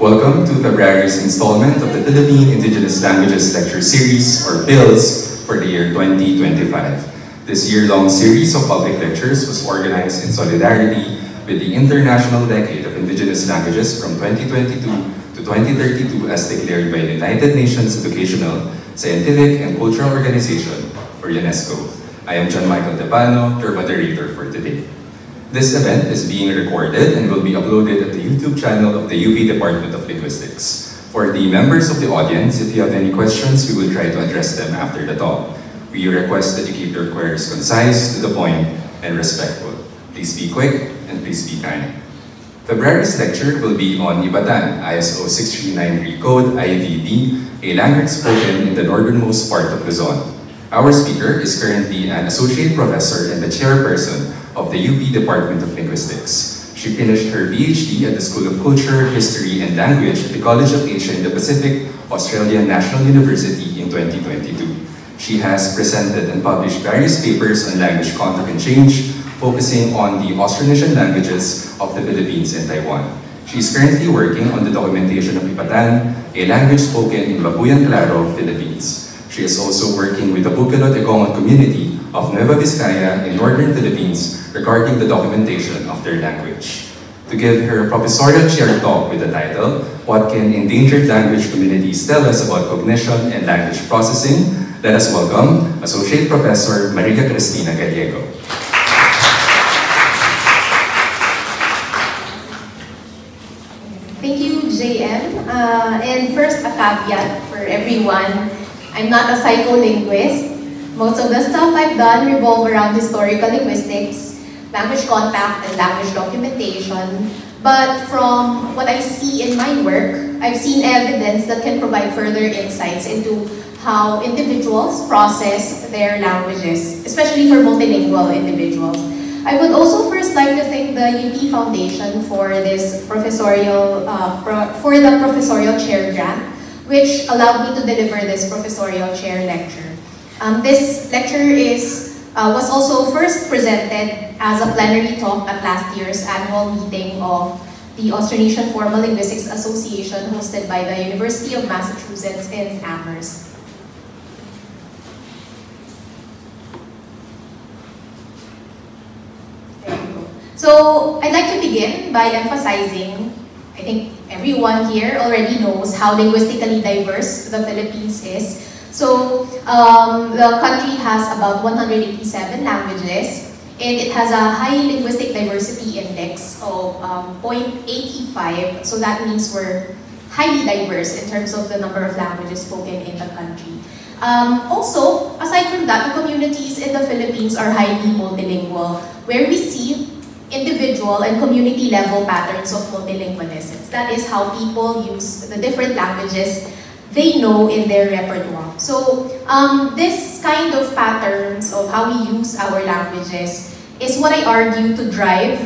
Welcome to February's installment of the Philippine Indigenous Languages Lecture Series, or PILS, for the year 2025. This year-long series of public lectures was organized in solidarity with the International Decade of Indigenous Languages from 2022 to 2032 as declared by the United Nations Educational, Scientific, and Cultural Organization, or UNESCO. I am John Michael Tepano, your moderator for today. This event is being recorded and will be uploaded at the YouTube channel of the UP Department of Linguistics. For the members of the audience, if you have any questions, we will try to address them after the talk. We request that you keep your queries concise, to the point, and respectful. Please be quick and please be kind. February's lecture will be on Ivatan, ISO 6393 Code, IVB, a language spoken in the northernmost part of Luzon. Our speaker is currently an associate professor and the chairperson of the UP Department of Linguistics. She finished her PhD at the School of Culture, History, and Language at the College of Asia and the Pacific, Australian National University in 2022. She has presented and published various papers on language contact and change, focusing on the Austronesian languages of the Philippines and Taiwan. She is currently working on the documentation of Ivatan, a language spoken in Babuyan Claro, Philippines. She is also working with the Bukidnon community of Nueva Vizcaya in northern Philippines regarding the documentation of their language. To give her professorial chair talk with the title, What Can Endangered Language Communities Tell Us About Cognition and Language Processing, let us welcome Associate Professor Maria Cristina Gallego. Thank you, JM. And first, a caveat for everyone. I'm not a psycholinguist. Most of the stuff I've done revolve around historical linguistics, language contact, and language documentation. But from what I see in my work, I've seen evidence that can provide further insights into how individuals process their languages, especially for multilingual individuals. I would also first like to thank the UP Foundation for this professorial, professorial chair grant, which allowed me to deliver this professorial chair lecture. This lecture was also first presented as a plenary talk at last year's annual meeting of the Austronesian Formal Linguistics Association hosted by the University of Massachusetts in Amherst. So I'd like to begin by emphasizing, I think everyone here already knows how linguistically diverse the Philippines is. So the country has about 187 languages, and it has a high linguistic diversity index of 0.85. So that means we're highly diverse in terms of the number of languages spoken in the country. Also, aside from that, the communities in the Philippines are highly multilingual, where we see individual and community level patterns of multilingualism. That is how people use the different languages they know in their repertoire. So this kind of patterns of how we use our languages is what I argue to drive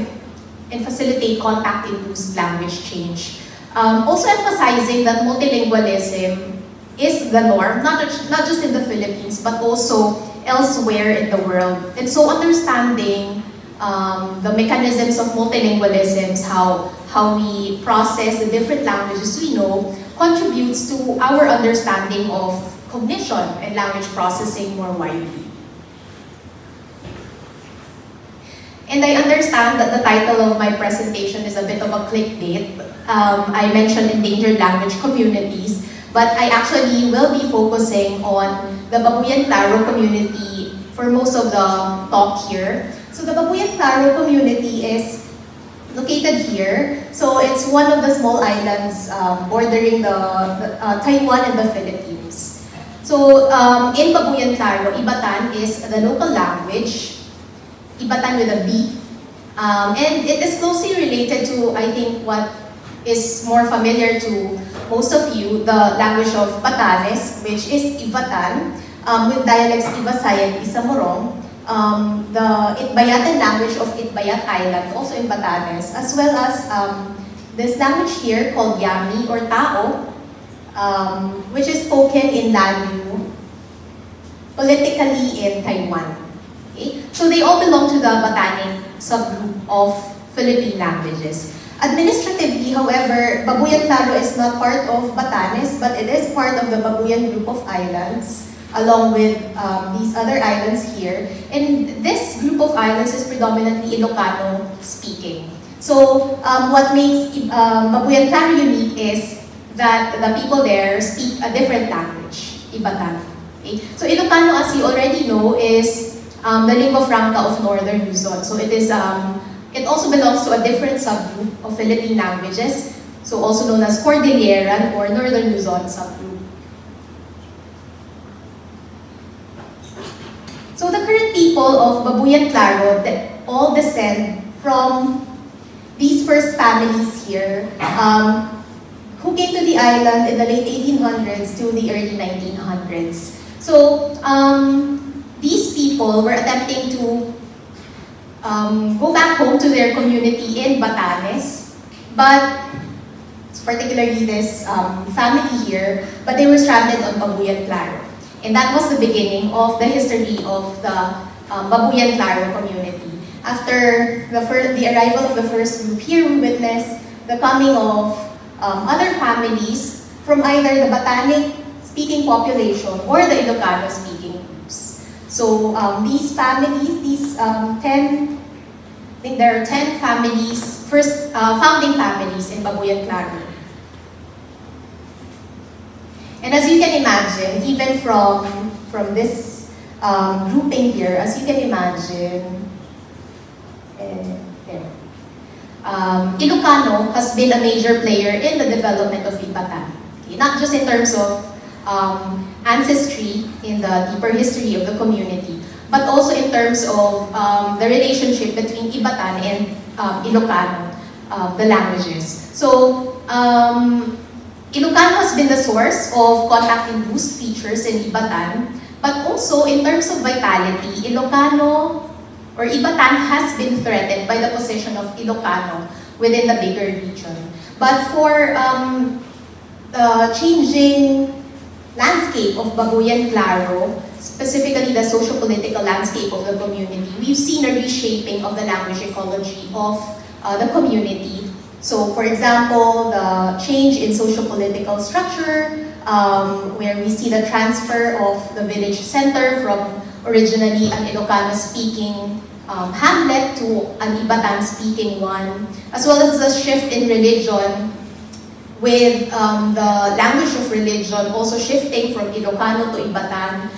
and facilitate contact-induced language change. Also emphasizing that multilingualism is the norm, not just in the Philippines, but also elsewhere in the world. And so understanding the mechanisms of multilingualisms, how we process the different languages we know, contributes to our understanding of cognition and language processing more widely. And I understand that the title of my presentation is a bit of a clickbait. I mentioned endangered language communities, but I actually will be focusing on the Babuyan Claro community for most of the talk here. So the Babuyan Claro community is located here. So it's one of the small islands bordering the Taiwan and the Philippines. So in Babuyan Claro, Ivatan is the local language, Ivatan with a B. And it is closely related to, I think, what is more familiar to most of you, the language of Batanes, which is Ivatan, with dialects Ibasay and Isamorong. The Itbayatan language of Itbayat Island, also in Batanes, as well as this language here called Yami or Tao, which is spoken in Lanyu, politically in Taiwan. Okay? So they all belong to the Batanic subgroup of Philippine languages. Administratively, however, Babuyan Claro is not part of Batanes, but it is part of the Babuyan group of islands, along with these other islands here. And this group of islands is predominantly Ilocano speaking. So what makes Babuyan Claro unique is that the people there speak a different language, Ibatan. Okay? So Ilocano, as you already know, is the lingua franca of Northern Luzon. So it is it also belongs to a different subgroup of Philippine languages, so also known as Cordilleran or Northern Luzon subgroup. So the current people of Babuyan Claro all descend from these first families here who came to the island in the late 1800s to the early 1900s. So these people were attempting to go back home to their community in Batanes, but particularly this family here, but they were stranded on Babuyan Claro. And that was the beginning of the history of the Babuyan Claro community. After the arrival of the first group here, we witnessed the coming of other families from either the Batanic-speaking population or the Ilocano-speaking groups. So these families, these 10, I think there are 10 families, first founding families in Babuyan Claro. And as you can imagine, even from this grouping here, as you can imagine, Ilocano has been a major player in the development of Ibatan. Okay? Not just in terms of ancestry in the deeper history of the community, but also in terms of the relationship between Ibatan and Ilocano, the languages. So, Ilocano has been the source of contact-induced features in Ibatan, but also in terms of vitality, Ilocano or Ibatan has been threatened by the position of Ilocano within the bigger region. But for the changing landscape of Babuyan Claro, specifically the socio-political landscape of the community, we've seen a reshaping of the language ecology of the community. So, for example, the change in socio-political structure, where we see the transfer of the village center from originally an Ilocano-speaking hamlet to an Ibatan-speaking one, as well as the shift in religion, with the language of religion also shifting from Ilocano to Ibatan,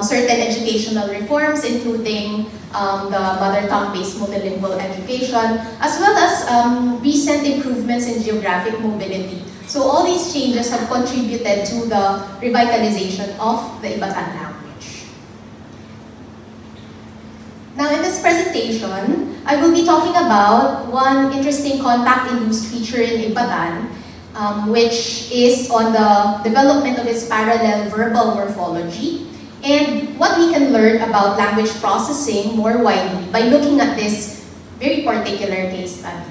certain educational reforms including the mother tongue-based multilingual education, as well as recent improvements in geographic mobility. So all these changes have contributed to the revitalization of the Ibatan language. Now in this presentation, I will be talking about one interesting contact-induced feature in Ibatan, which is on the development of its parallel verbal morphology, and what we can learn about language processing more widely by looking at this very particular case study.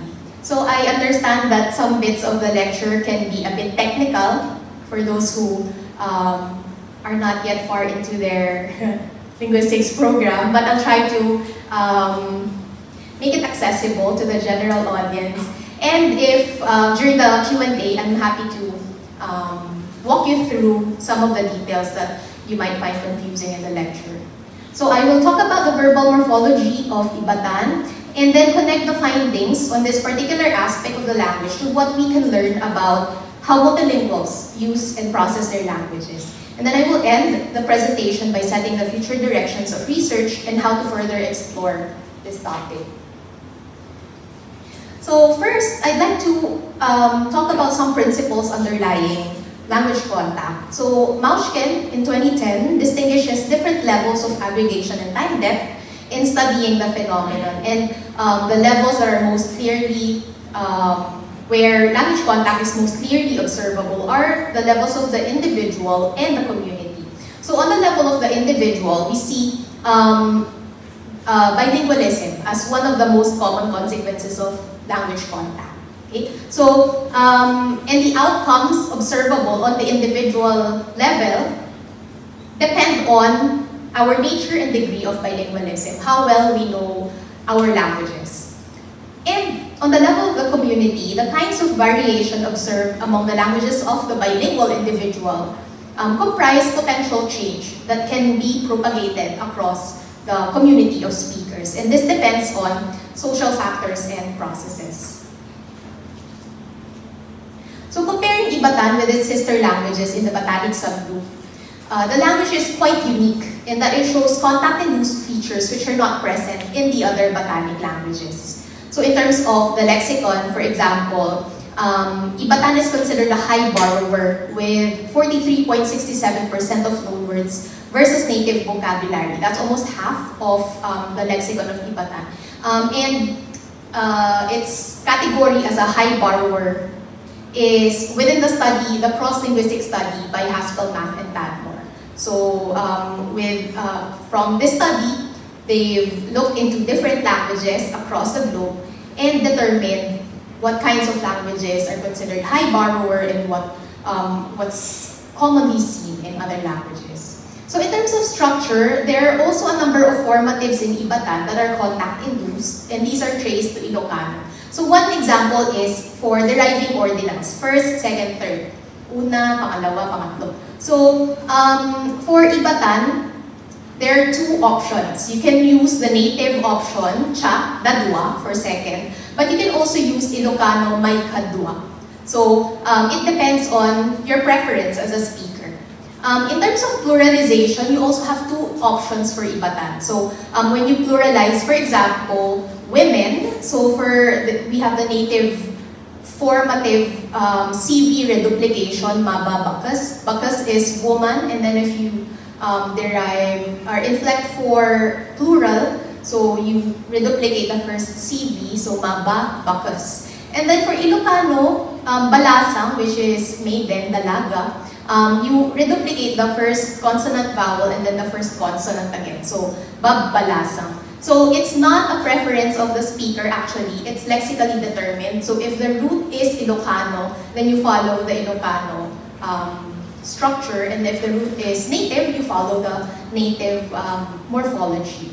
So I understand that some bits of the lecture can be a bit technical for those who are not yet far into their linguistics program, but I'll try to make it accessible to the general audience. And if during the Q&A, I'm happy to walk you through some of the details that you might find confusing in the lecture. So I will talk about the verbal morphology of Ibatan and then connect the findings on this particular aspect of the language to what we can learn about how multilinguals use and process their languages. And then I will end the presentation by setting the future directions of research and how to further explore this topic. So first, I'd like to talk about some principles underlying language contact. So Mauschken in 2010 distinguishes different levels of aggregation and time depth in studying the phenomenon. And the levels that are most clearly, where language contact is most clearly observable are the levels of the individual and the community. So on the level of the individual, we see bilingualism as one of the most common consequences of language contact. Okay? So, and the outcomes observable on the individual level depend on our nature and degree of bilingualism, how well we know our languages. And on the level of the community, the kinds of variation observed among the languages of the bilingual individual comprise potential change that can be propagated across the community of speakers. And this depends on social factors and processes. So comparing Ivatan with its sister languages in the Batanic subgroup, the language is quite unique in that it shows contact-induced features which are not present in the other Batanic languages. So in terms of the lexicon, for example, Ivatan is considered a high borrower with 43.67% of loanwords versus native vocabulary. That's almost half of the lexicon of Ivatan. Its category as a high borrower is within the study, the cross-linguistic study by Haskell, Math, and Tadmore. So from this study, they've looked into different languages across the globe and determined what kinds of languages are considered high borrower and what's commonly seen in other languages. So in terms of structure, there are also a number of formatives in Ivatan that are contact-induced, and these are traced to Ilocano. So one example is for deriving ordinals, first, second, third. Una, pangalawa, pangatlo. So for Ivatan, there are two options. You can use the native option, cha, dadwa, for second, but you can also use Ilocano, may kadwa. So it depends on your preference as a speaker. In terms of pluralization, you also have two options for Ivatan. So when you pluralize, for example, women, so we have the native formative CV reduplication, maba bakas. Bakas is woman, and then if you derive or inflect for plural, so you reduplicate the first CV, so maba bakas. And then for Ilocano, balasang, which is maiden, dalaga, you reduplicate the first consonant vowel and then the first consonant again. So, babbalasang. So, it's not a preference of the speaker actually, it's lexically determined. So, if the root is Ilocano, then you follow the Ilocano structure. And if the root is native, you follow the native morphology.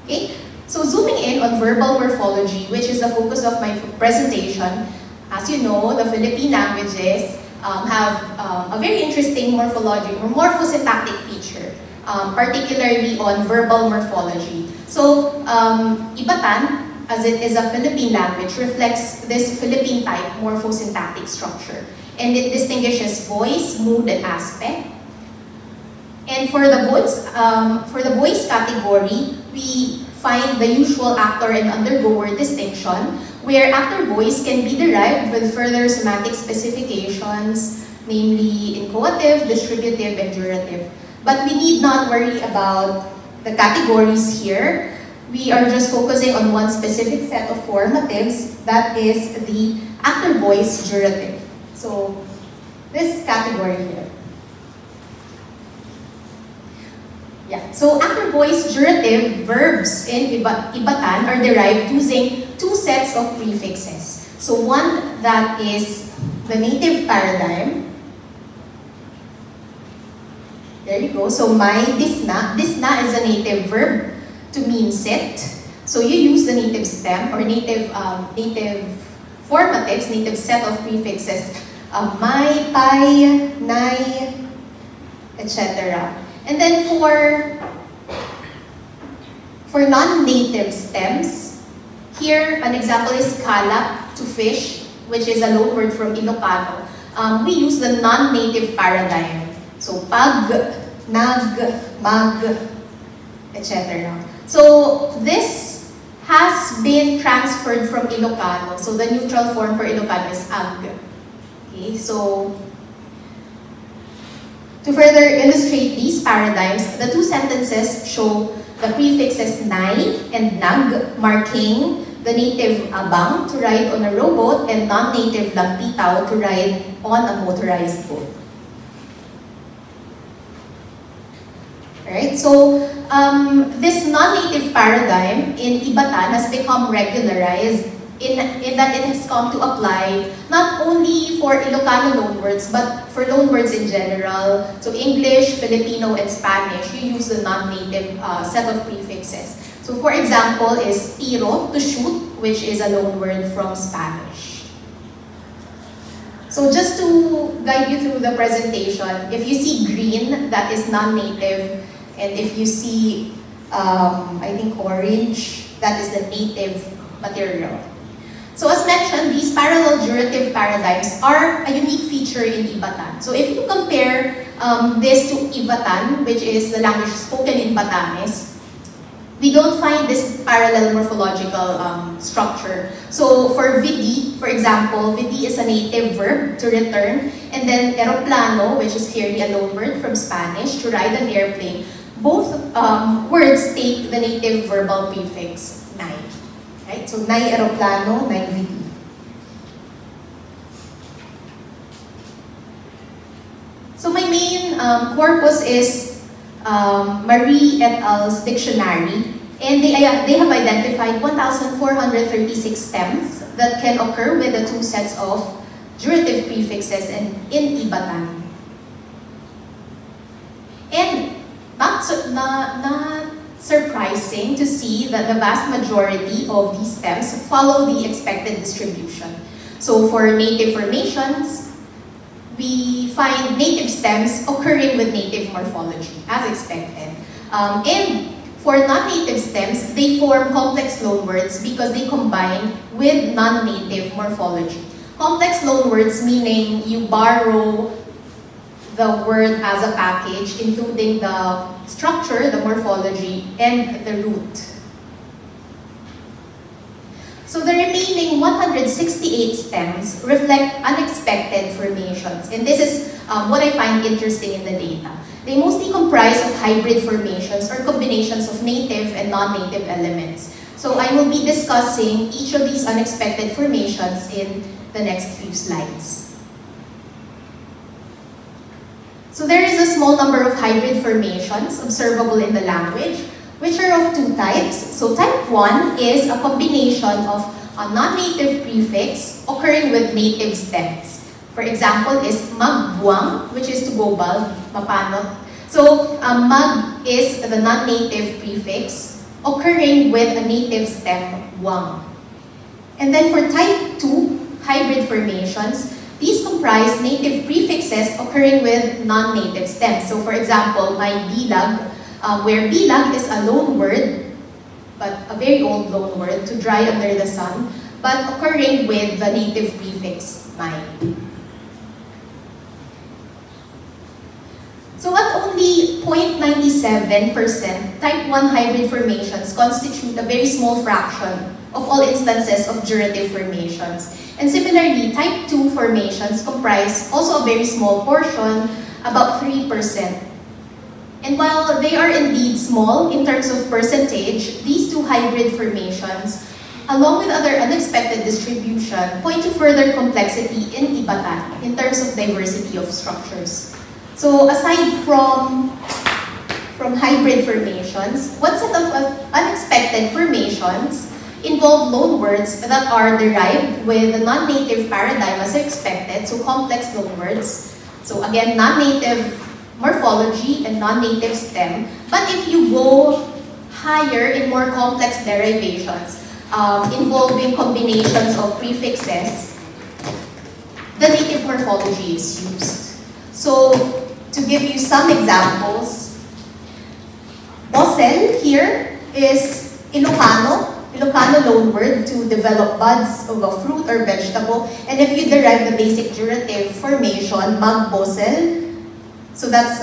Okay? So, zooming in on verbal morphology, which is the focus of my presentation, as you know, the Philippine languages have a very interesting morphology or morphosyntactic feature, particularly on verbal morphology. So, Ivatan, as it is a Philippine language, reflects this Philippine type morphosyntactic structure. And it distinguishes voice, mood, and aspect. And for the voice category, we find the usual actor and undergoer distinction, where actor voice can be derived with further semantic specifications, namely inchoative, distributive, and durative. But we need not worry about the categories here. We are just focusing on one specific set of formatives, that is the actor voice durative. So, this category here. Yeah, so actor voice durative verbs in Ivatan are derived using two sets of prefixes. So one that is the native paradigm. There you go. So may disna. Disna is a native verb to mean sit. So you use the native stem or native formatives, native set of prefixes. May, pai, nay, etc. And then for non-native stems, here an example is kalap, to fish, which is a loanword from Ilocano. We use the non-native paradigm. So pag, nag, mag, etc. So this has been transferred from Ilocano. So the neutral form for Ilocano is ag. Okay, so to further illustrate these paradigms, the two sentences show the prefixes nai and nag, marking the native abang to ride on a rowboat and non-native lampitaw to ride on a motorized boat. Alright, so this non-native paradigm in Ivatan has become regularized in that it has come to apply not only for Ilocano loanwords but for loanwords in general. So English, Filipino, and Spanish, you use the non-native set of prefixes. So for example is tiro, to shoot, which is a loan word from Spanish. So just to guide you through the presentation, if you see green, that is non-native, and if you see, I think orange, that is the native material. So as mentioned, these parallel jurative paradigms are a unique feature in Ivatan. So if you compare this to Ivatan, which is the language spoken in Batanes, we don't find this parallel morphological structure. So for vidi, for example, vidi is a native verb to return, and then aeroplano, which is clearly a loan word from Spanish, to ride an airplane. Both words take the native verbal prefix nai. Right? So nai aeroplano, nai vidi. So my main corpus is Marie et al.'s dictionary, and they have identified 1,436 stems that can occur with the two sets of jurative prefixes in Ivatan. And not surprising to see that the vast majority of these stems follow the expected distribution. So for native formations, we find native stems occurring with native morphology, as expected. And for non-native stems, they form complex loanwords because they combine with non-native morphology. Complex loanwords meaning you borrow the word as a package, including the structure, the morphology, and the root. So the remaining 168 stems reflect unexpected formations, and this is what I find interesting in the data. They mostly comprise of hybrid formations or combinations of native and non-native elements. So I will be discussing each of these unexpected formations in the next few slides. So there is a small number of hybrid formations observable in the language, which are of two types. So type 1 is a combination of a non-native prefix occurring with native stems. For example is magbuang, which is to go bald, mapanot. So mag is the non-native prefix occurring with a native stem, buang. And then for type 2 hybrid formations, these comprise native prefixes occurring with non-native stems. So for example, my bilag, where bilag is a loan word, but a very old loan word, to dry under the sun, but occurring with the native prefix, my. So at only 0.97%, type 1 hybrid formations constitute a very small fraction of all instances of jurative formations. And similarly, type 2 formations comprise also a very small portion, about 3%. And while they are indeed small in terms of percentage, these two hybrid formations, along with other unexpected distribution, point to further complexity in Ivatan in terms of diversity of structures. So aside from hybrid formations, what set of unexpected formations involve loanwords that are derived with a non-native paradigm as expected, so complex loanwords. So again, non-native morphology and non-native stem. But if you go higher in more complex derivations involving combinations of prefixes, the native morphology is used. So to give you some examples, bosel here is Ilocano loanword to develop buds of a fruit or vegetable. And if you derive the basic jurative formation, magbosel, so that's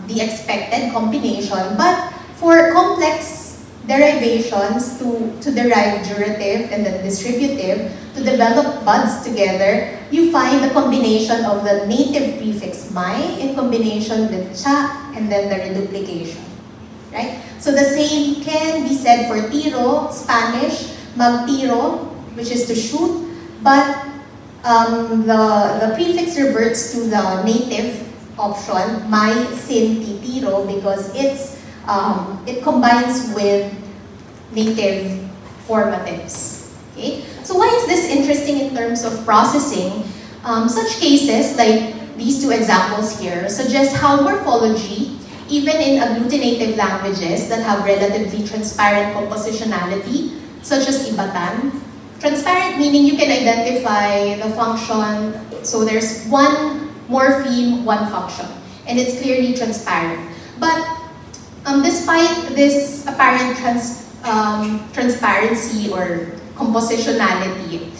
the expected combination. But for complex derivations to derive jurative and then distributive, to develop buds together, you find the combination of the native prefix mai in combination with cha and then the reduplication. Right? So the same can be said for tiro, Spanish, magtiro, which is to shoot, but the prefix reverts to the native option, mai sin titiro, because it combines with native formatives. Okay? So why is this interesting in terms of processing? Such cases, like these two examples here, suggest how morphology even in agglutinative languages that have relatively transparent compositionality, such as Ivatan. Transparent meaning you can identify the function, so there's one morpheme, one function, and it's clearly transparent. But despite this apparent transparency or compositionality,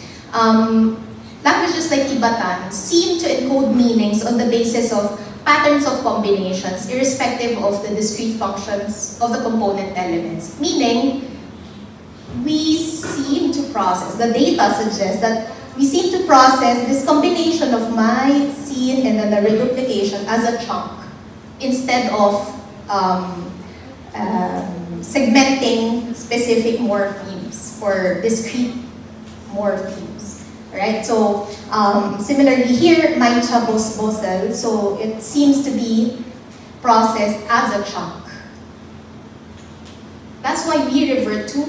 languages like Ivatan seem to encode meanings on the basis of patterns of combinations, irrespective of the discrete functions of the component elements. Meaning, we seem to process, the data suggests that we seem to process this combination of my, sin, and then the reduplication as a chunk, instead of segmenting specific morphemes or discrete morphemes. Right? So similarly here, Maincha Bosel, so it seems to be processed as a chunk. That's why we revert to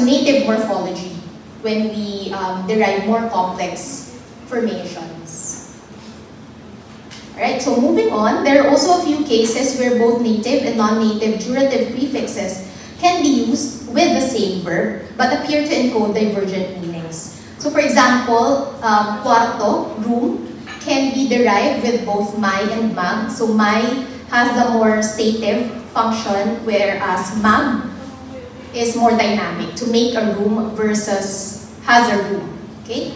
native morphology when we derive more complex formations. Alright, so moving on, there are also a few cases where both native and non-native durative prefixes can be used with the same verb but appear to encode divergent meanings. So for example, cuarto, room, can be derived with both mai and mag. So mai has the more stative function, whereas mag is more dynamic, to make a room versus has a room. Okay?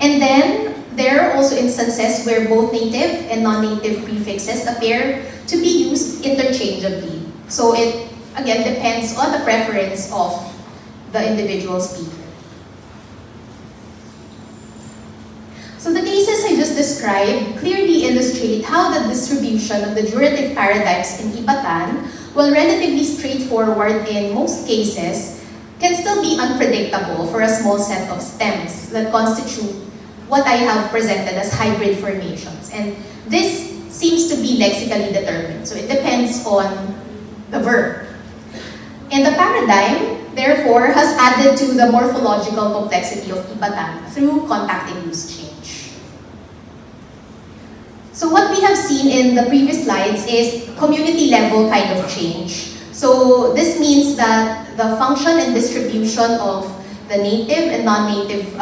And then there are also instances where both native and non-native prefixes appear to be used interchangeably. So it again depends on the preference of the individual speaker. So the cases I just described clearly illustrate how the distribution of the durative paradigms in Ivatan, while relatively straightforward in most cases, can still be unpredictable for a small set of stems that constitute what I have presented as hybrid formations. And this seems to be lexically determined, so it depends on the verb. And the paradigm, therefore, has added to the morphological complexity of Ivatan through contact-induced change. So what we have seen in the previous slides is community-level kind of change. So this means that the function and distribution of the native and non-native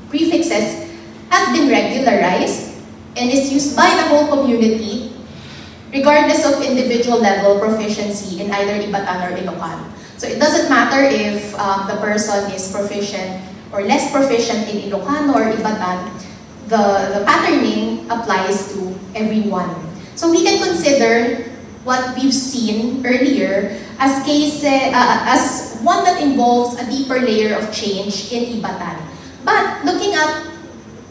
prefixes has been regularized and is used by the whole community regardless of individual level proficiency in either Ivatan or Ilocano. So it doesn't matter if the person is proficient or less proficient in Ilocano or Ivatan, the patterning applies to everyone. So we can consider what we've seen earlier as as one that involves a deeper layer of change in Ivatan. But looking at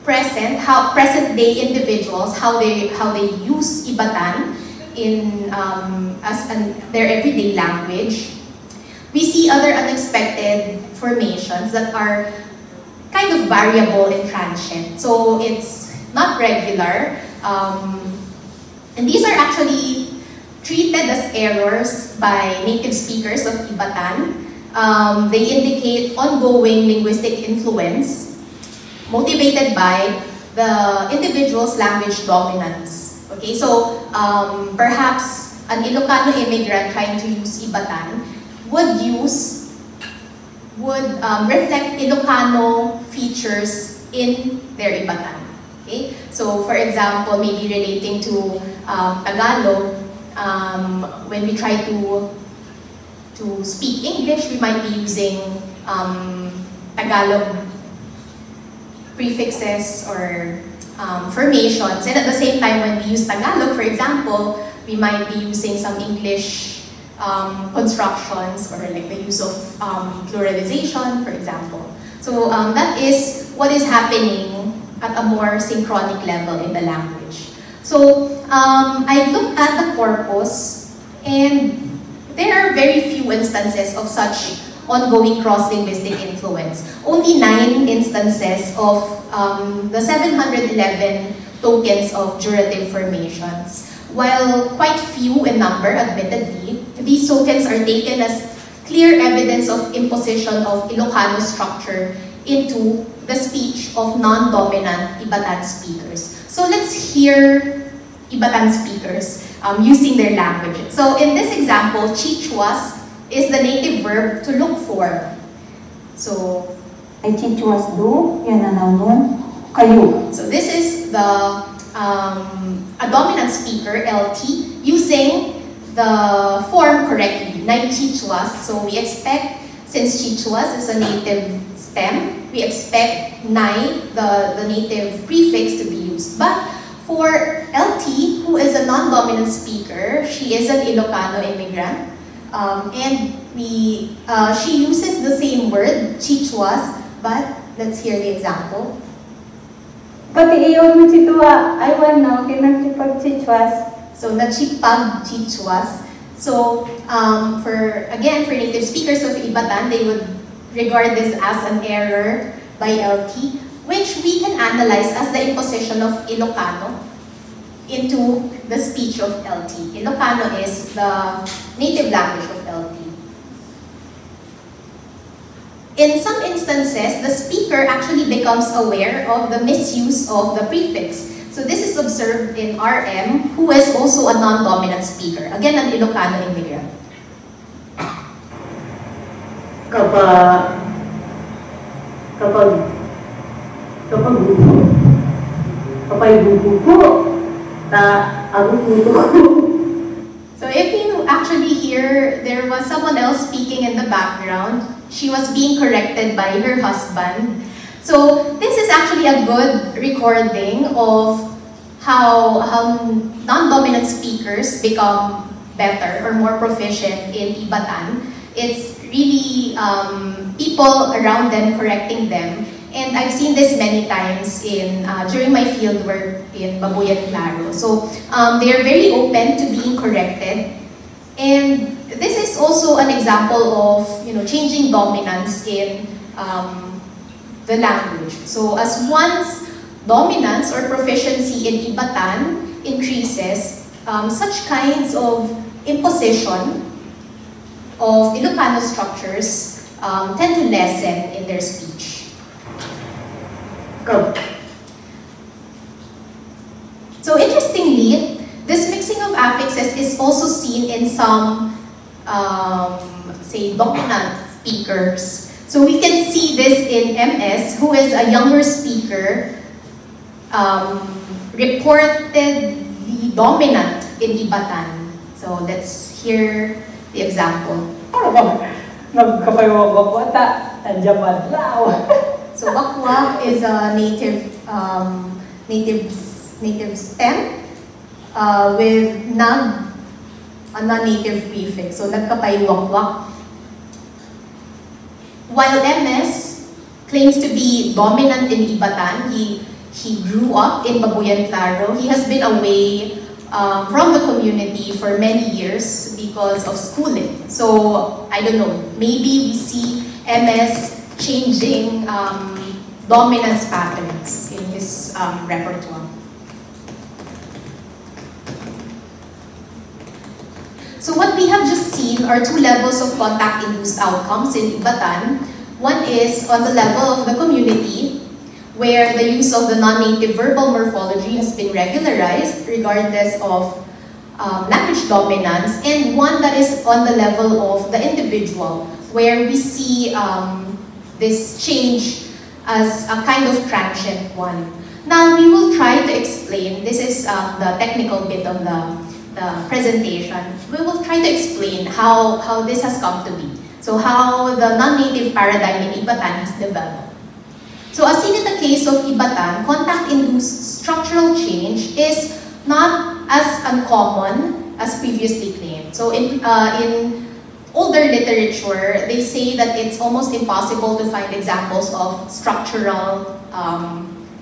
present day individuals, how they use Ivatan in their everyday language, we see other unexpected formations that are kind of variable and transient. So it's not regular, and these are actually treated as errors by native speakers of Ivatan. They indicate ongoing linguistic influence motivated by the individual's language dominance. Okay, so perhaps an Ilocano immigrant trying to use Ivatan would reflect Ilocano features in their Ivatan. Okay, so for example, maybe relating to Tagalog, when we try to speak English, we might be using Tagalog prefixes or formations, and at the same time, when we use Tagalog, for example, we might be using some English constructions, or like the use of pluralization, for example. So that is what is happening at a more synchronic level in the language. So I've looked at the corpus, and there are very few instances of such ongoing cross-linguistic influence. Only 9 instances of the 711 tokens of durative formations. While quite few in number, admittedly, these tokens are taken as clear evidence of imposition of Ilocano structure into the speech of non-dominant Ivatan speakers. So let's hear Ivatan speakers using their language. So in this example, chichuas is the native verb to look for. So, ay chichuas do, yan na nun, kayo. So this is the a dominant speaker, LT, using the form correctly, nai chichuas. So we expect, since chichuas is a native stem, we expect nai, the native prefix, to be used. But for LT, who is a non-dominant speaker, she is an Ilocano immigrant, and she uses the same word, chichuas, but let's hear the example. Pati iyo mo chitua, ay wano, kinagchipag chichuas. So, nachipag chichuas. So, for native speakers of Ivatan, they would regard this as an error by LT, which we can analyze as the imposition of Ilocano into the speech of LT. Ilocano is the native language of LT. In some instances, the speaker actually becomes aware of the misuse of the prefix. So this is observed in RM, who is also a non-dominant speaker. Again, an Ilocano immigrant. Kapag buko po, So if you actually hear, there was someone else speaking in the background. She was being corrected by her husband. So this is actually a good recording of how non-dominant speakers become better or more proficient in Ivatan. It's really people around them correcting them. And I've seen this many times during my field work in Babuyan Claro. So they are very open to being corrected. And this is also an example of changing dominance in the language. So as one's dominance or proficiency in Ivatan increases, such kinds of imposition of Ilocano structures tend to lessen in their speech. So interestingly, this mixing of affixes is also seen in some, say, dominant speakers. So we can see this in MS, who is a younger speaker, reportedly dominant in Ivatan. So let's hear the example. So wakwak is a native stem with nag, a non-native prefix. So nagkapay wakwak. While MS claims to be dominant in Ivatan, he grew up in Babuyan Claro. He has been away from the community for many years because of schooling. So I don't know, maybe we see MS changing dominance patterns in his repertoire. So what we have just seen are two levels of contact-induced outcomes in Ivatan. One is on the level of the community, where the use of the non-native verbal morphology has been regularized regardless of language dominance, and one that is on the level of the individual, where we see this change as a kind of transient one. Now we will try to explain, this is the technical bit of the presentation, we will try to explain how this has come to be. So how the non-native paradigm in Ivatan has developed. So as seen in the case of Ivatan, contact-induced structural change is not as uncommon as previously claimed. So in older literature, they say that it's almost impossible to find examples of structural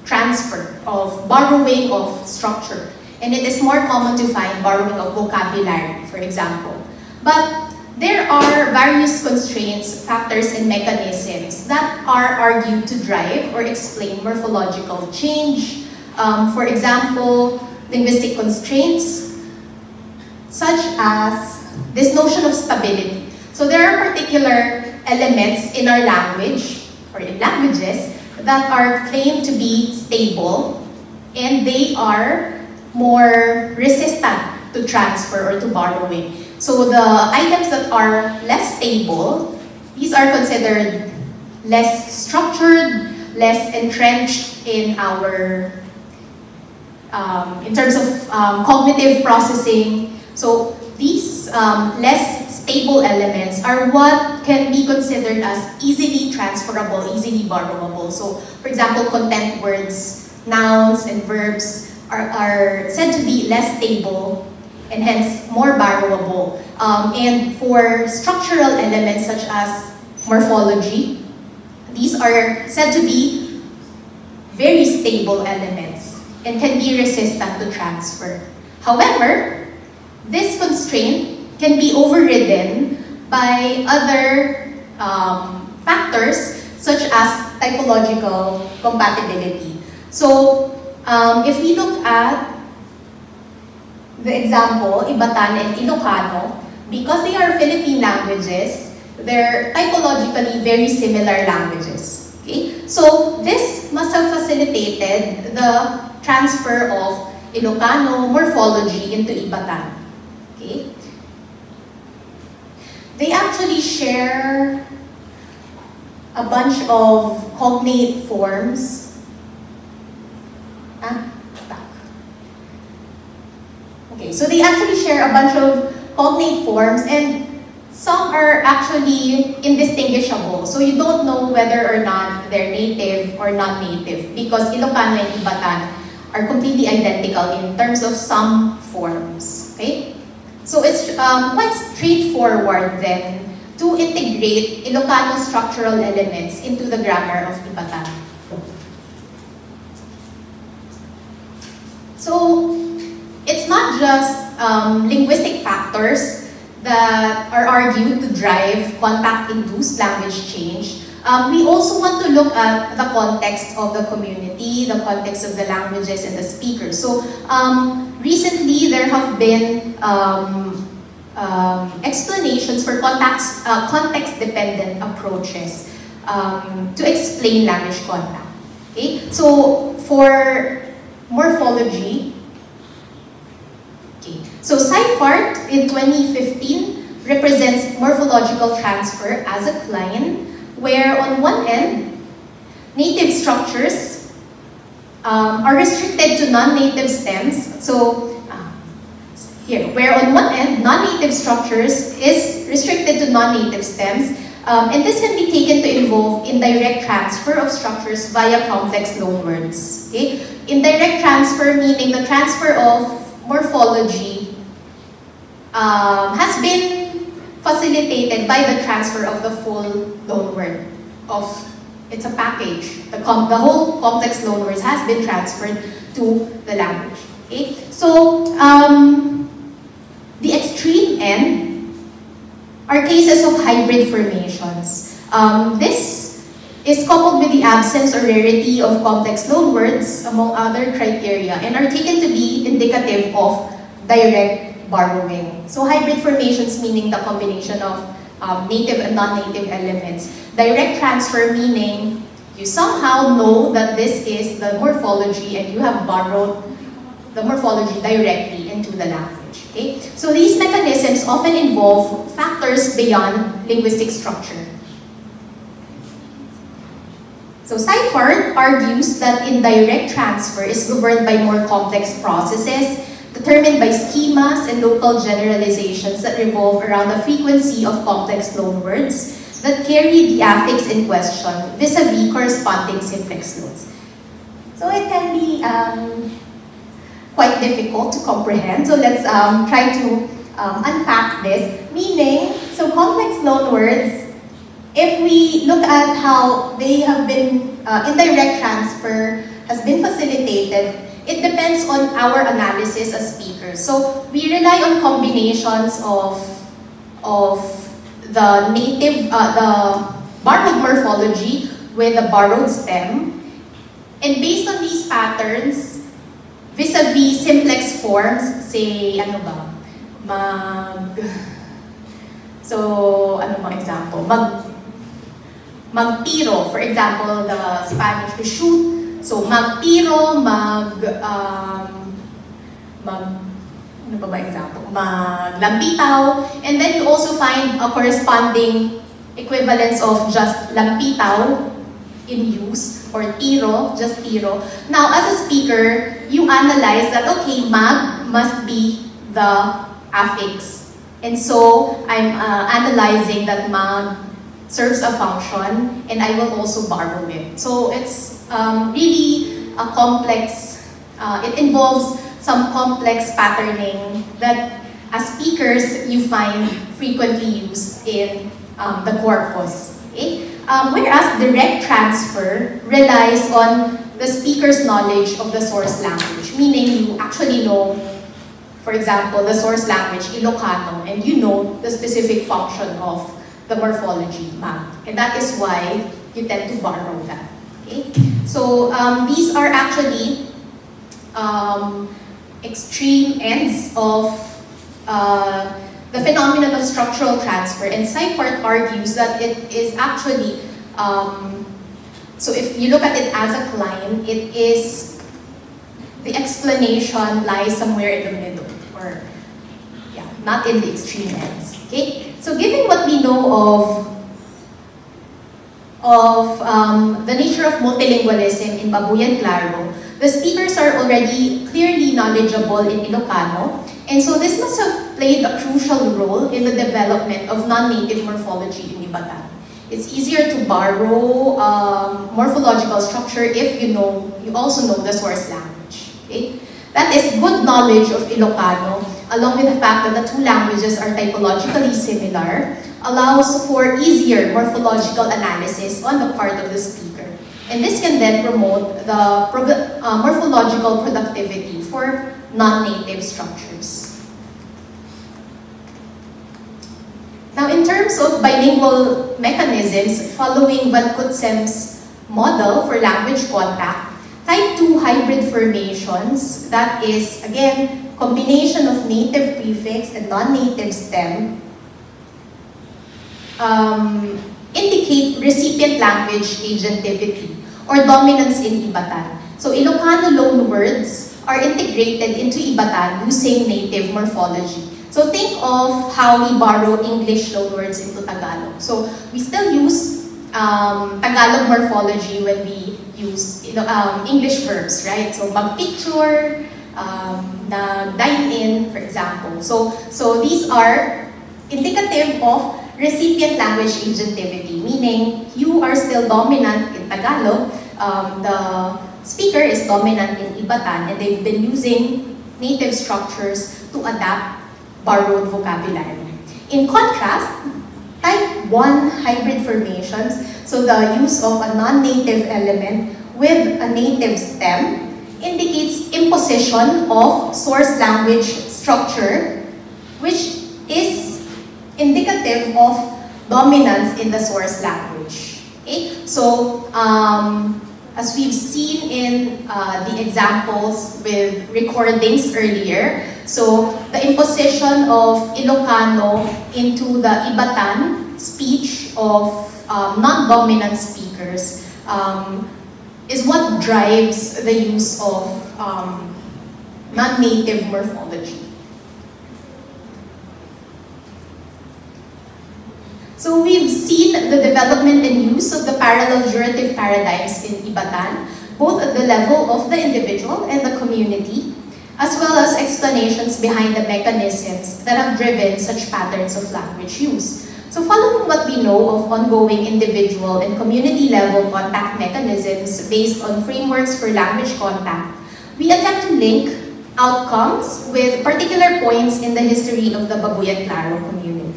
transfer, of borrowing of structure. And it is more common to find borrowing of vocabulary, for example. But there are various constraints, factors, and mechanisms that are argued to drive or explain morphological change. For example, linguistic constraints, such as this notion of stability. So there are particular elements in our language, or in languages that are claimed to be stable, and they are more resistant to transfer or to borrowing. So the items that are less stable, these are considered less structured, less entrenched in our, in terms of cognitive processing. So these less stable elements are what can be considered as easily transferable, easily borrowable. So for example, content words, nouns, and verbs are said to be less stable and hence more borrowable. And for structural elements such as morphology, these are said to be very stable elements and can be resistant to transfer. However, this constraint can be overridden by other factors such as typological compatibility. So, if we look at the example, Ivatan and Ilocano, because they are Philippine languages, they're typologically very similar languages. Okay? So this must have facilitated the transfer of Ilocano morphology into Ivatan. Okay? They actually share a bunch of cognate forms. Okay, so they actually share a bunch of cognate forms, and some are actually indistinguishable. So you don't know whether or not they're native or non-native because Ilocano and Ivatan are completely identical in terms of some forms. Okay? So it's quite straightforward then to integrate Ilocano structural elements into the grammar of Ivatan. So it's not just linguistic factors that are argued to drive contact-induced language change. We also want to look at the context of the community, the context of the languages and the speakers. So recently there have been explanations for context-dependent approaches to explain language contact. Okay? So for morphology, so Seifert in 2015 represents morphological transfer as a line where on one end, native structures are restricted to non-native stems. So here, where on one end, non-native structures is restricted to non-native stems, and this can be taken to involve indirect transfer of structures via complex loanwords. Okay? Indirect transfer meaning the transfer of morphology has been facilitated by the transfer of the full loanword. It's a package. The whole complex loanwords has been transferred to the language. Okay? So the extreme end are cases of hybrid formations. This is coupled with the absence or rarity of complex loanwords, among other criteria, and are taken to be indicative of direct borrowing. So hybrid formations meaning the combination of native and non-native elements. Direct transfer meaning you somehow know that this is the morphology and you have borrowed the morphology directly into the language. Okay? So these mechanisms often involve factors beyond linguistic structure. So Seifert argues that indirect transfer is governed by more complex processes determined by schemas and local generalizations that revolve around the frequency of complex loanwords that carry the affix in question vis-a-vis corresponding simplex loans. So it can be quite difficult to comprehend. So let's try to unpack this. Meaning, so complex loanwords, if we look at how they have been, indirect transfer has been facilitated, it depends on our analysis as speakers. So we rely on combinations of the native, the borrowed morphology with the borrowed stem. And based on these patterns, vis-a-vis simplex forms, say, ano ba? So, ano bang example? magtiro. For example, the Spanish to shoot. So magtiro, ano ba example? Maglampitaw. And then you also find a corresponding equivalence of just lampitaw in use, or tiro, just tiro. Now, as a speaker, you analyze that, okay, mag must be the affix. And so, I'm analyzing that mag serves a function, and I will also borrow it. So, it's really a complex, it involves some complex patterning that as speakers you find frequently used in the corpus. Okay? Whereas direct transfer relies on the speaker's knowledge of the source language, meaning you actually know, for example, the source language, Ilocano, and you know the specific function of the morphology, mag. And that is why you tend to borrow that. Okay? So these are actually extreme ends of the phenomenon of structural transfer, and Seifert argues that it is actually, so if you look at it as a cline, it is, the explanation lies somewhere in the middle, or yeah, not in the extreme ends. Okay? So given what we know of the nature of multilingualism in Babuyan Claro, the speakers are already clearly knowledgeable in Ilocano, and so this must have played a crucial role in the development of non-native morphology in Ivatan. It's easier to borrow morphological structure if you also know the source language. Okay? That is, good knowledge of Ilocano, along with the fact that the two languages are typologically similar, allows for easier morphological analysis on the part of the speaker. And this can then promote the morphological productivity for non-native structures. Now, in terms of bilingual mechanisms, following Van Cutsem's model for language contact, type 2 hybrid formations, that is, again, combination of native prefix and non-native stem, indicate recipient language agentivity or dominance in Ivatan. So Ilocano loanwords are integrated into Ivatan using native morphology. So think of how we borrow English loanwords into Tagalog. So we still use Tagalog morphology when we use English verbs, right? So magpicture, dine in, for example. So these are indicative of recipient language agentivity, meaning you are still dominant in Tagalog, the speaker is dominant in Ivatan, and they've been using native structures to adapt borrowed vocabulary. In contrast, type 1 hybrid formations, so the use of a non-native element with a native stem, indicates imposition of source language structure, which is indicative of dominance in the source language. Okay? So, as we've seen in the examples with recordings earlier, so the imposition of Ilocano into the Ivatan speech of non-dominant speakers is what drives the use of non-native morphology. So we've seen the development and use of the parallel jurative paradigms in Ivatan, both at the level of the individual and the community, as well as explanations behind the mechanisms that have driven such patterns of language use. So following what we know of ongoing individual and community level contact mechanisms based on frameworks for language contact, we attempt to link outcomes with particular points in the history of the Babuyan Claro community.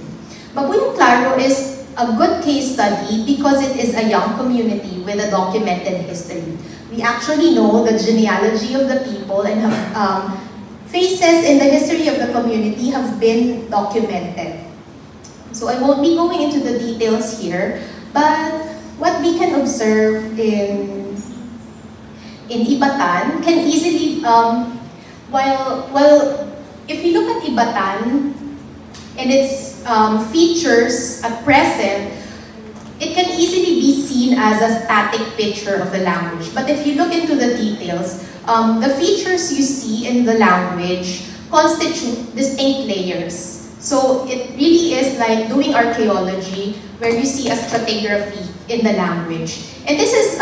Babuyan Claro is a good case study because it is a young community with a documented history. We actually know the genealogy of the people, and have, phases in the history of the community have been documented. So I won't be going into the details here, but what we can observe in Ivatan can easily, if you look at Ivatan and its features at present, it can easily be seen as a static picture of the language. But if you look into the details, the features you see in the language constitute distinct layers. So it really is like doing archaeology where you see a stratigraphy in the language. And this is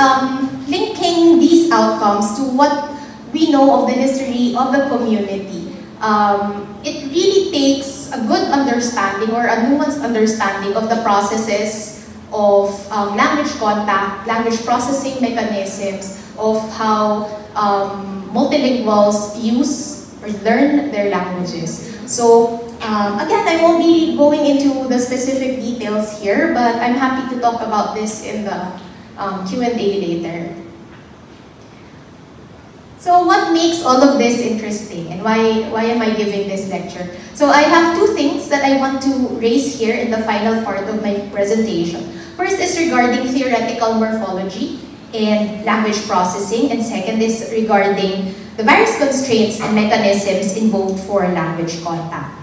linking these outcomes to what we know of the history of the community. It really takes a good understanding or a nuanced understanding of the processes of language contact, language processing mechanisms, of how multilinguals use or learn their languages. So again, I won't be going into the specific details here, but I'm happy to talk about this in the Q&A later. So what makes all of this interesting, and why am I giving this lecture? So I have two things that I want to raise here in the final part of my presentation. First is regarding theoretical morphology and language processing, and second is regarding the various constraints and mechanisms invoked for language contact.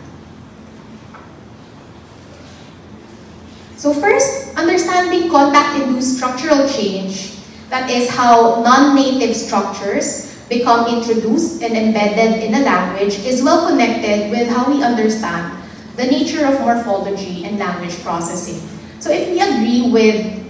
So first, understanding contact-induced structural change, that is how non-native structures become introduced and embedded in a language, is well connected with how we understand the nature of morphology and language processing. So if we agree with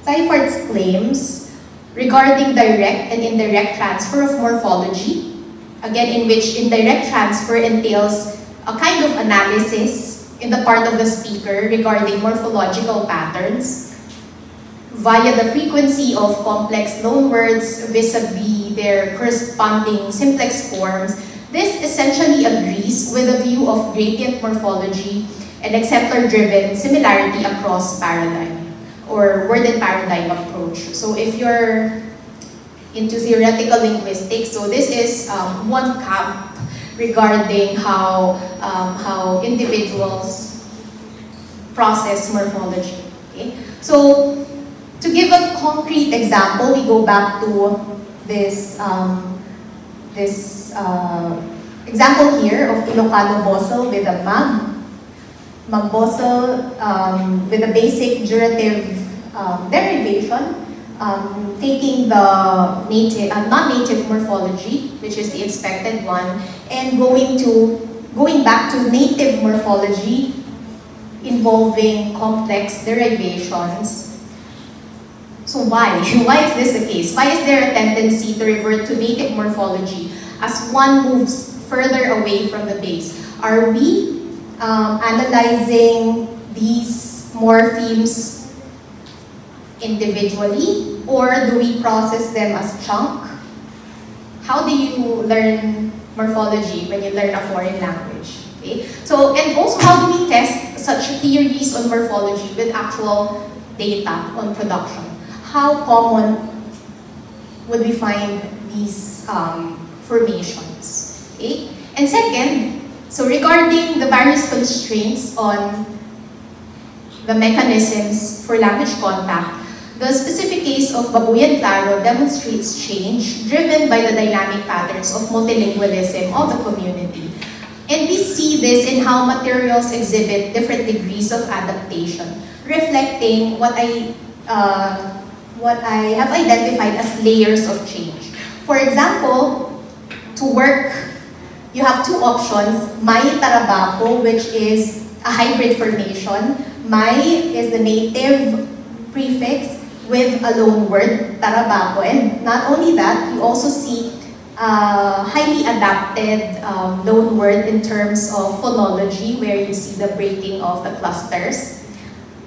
Seifard's claims regarding direct and indirect transfer of morphology, again in which indirect transfer entails a kind of analysis in the part of the speaker regarding morphological patterns via the frequency of complex loanwords vis-a-vis their corresponding simplex forms, this essentially agrees with the view of gradient morphology and acceptor-driven similarity across paradigm or worded paradigm approach. So if you're into theoretical linguistics, so this is one camp regarding how individuals process morphology. Okay? So to give a concrete example, we go back to this example here of Ilocano bossel with a mag-bossel with a basic jurative derivation, taking the non-native morphology, which is the expected one, and going back to native morphology involving complex derivations. So why? Why is this the case? Why is there a tendency to revert to native morphology as one moves further away from the base? Are we analyzing these morphemes individually, or do we process them as chunk? How do you learn morphology when you learn a foreign language? Okay? So, and also, how do we test such theories on morphology with actual data on production? How common would we find these formations? Okay? And second, so regarding the various constraints on the mechanisms for language contact, the specific case of Babuyan Claro demonstrates change driven by the dynamic patterns of multilingualism of the community. And we see this in how materials exhibit different degrees of adaptation, reflecting what I have identified as layers of change. For example, to work, you have two options. May Tarabaco, which is a hybrid formation. May is the native prefix with a loan word, Tarabaco. And not only that, you also see highly adapted loan word in terms of phonology, where you see the breaking of the clusters.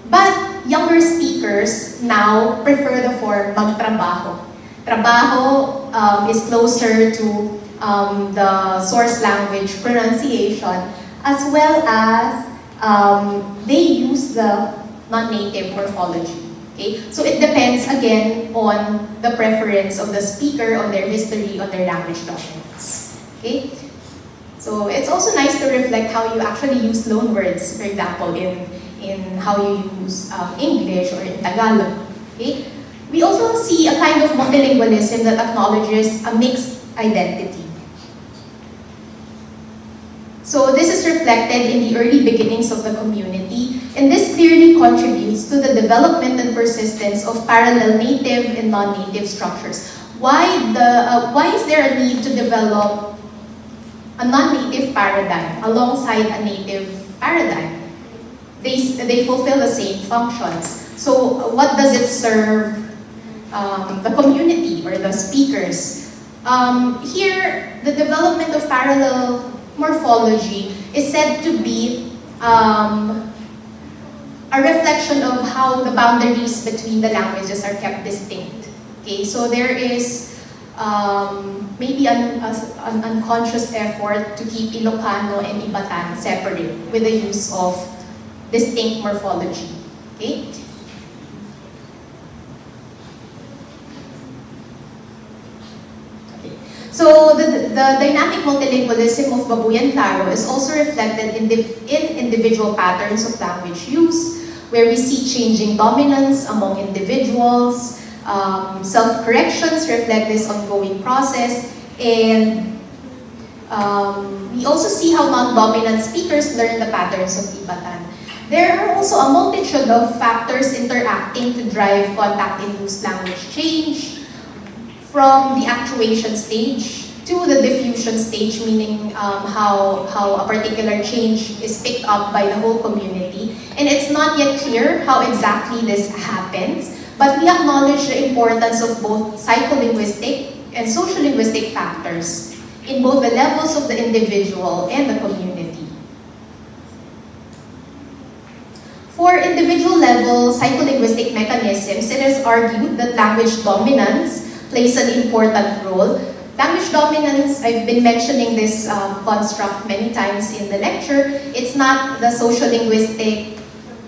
But younger speakers now prefer the form magtrabaho. Trabaho is closer to the source language pronunciation, as well as they use the non-native morphology. Okay? So it depends again on the preference of the speaker, on their history, on their language documents. Okay? So it's also nice to reflect how you actually use loan words, for example, in how you use English or in Tagalog. Okay? We also see a kind of multilingualism that acknowledges a mixed identity. So So this is reflected in the early beginnings of the community, and this clearly contributes to the development and persistence of parallel native and non-native structures. Why is there a need to develop a non-native paradigm alongside a native paradigm? They fulfill the same functions. So what does it serve the community or the speakers? Here, the development of parallel morphology is said to be a reflection of how the boundaries between the languages are kept distinct. Okay, so there is maybe an unconscious effort to keep Ilocano and Ivatan separate with the use of distinct morphology. Okay? So the dynamic multilingualism of Babuyan Claro is also reflected in individual patterns of language use, where we see changing dominance among individuals. Self-corrections reflect this ongoing process, and we also see how non-dominant speakers learn the patterns of Ivatan. There are also a multitude of factors interacting to drive contact-induced language change, from the actuation stage to the diffusion stage, meaning how a particular change is picked up by the whole community. And it's not yet clear how exactly this happens, but we acknowledge the importance of both psycholinguistic and sociolinguistic factors in both the levels of the individual and the community. For individual level psycholinguistic mechanisms, it is argued that language dominance plays an important role. Language dominance, I've been mentioning this construct many times in the lecture. It's not the sociolinguistic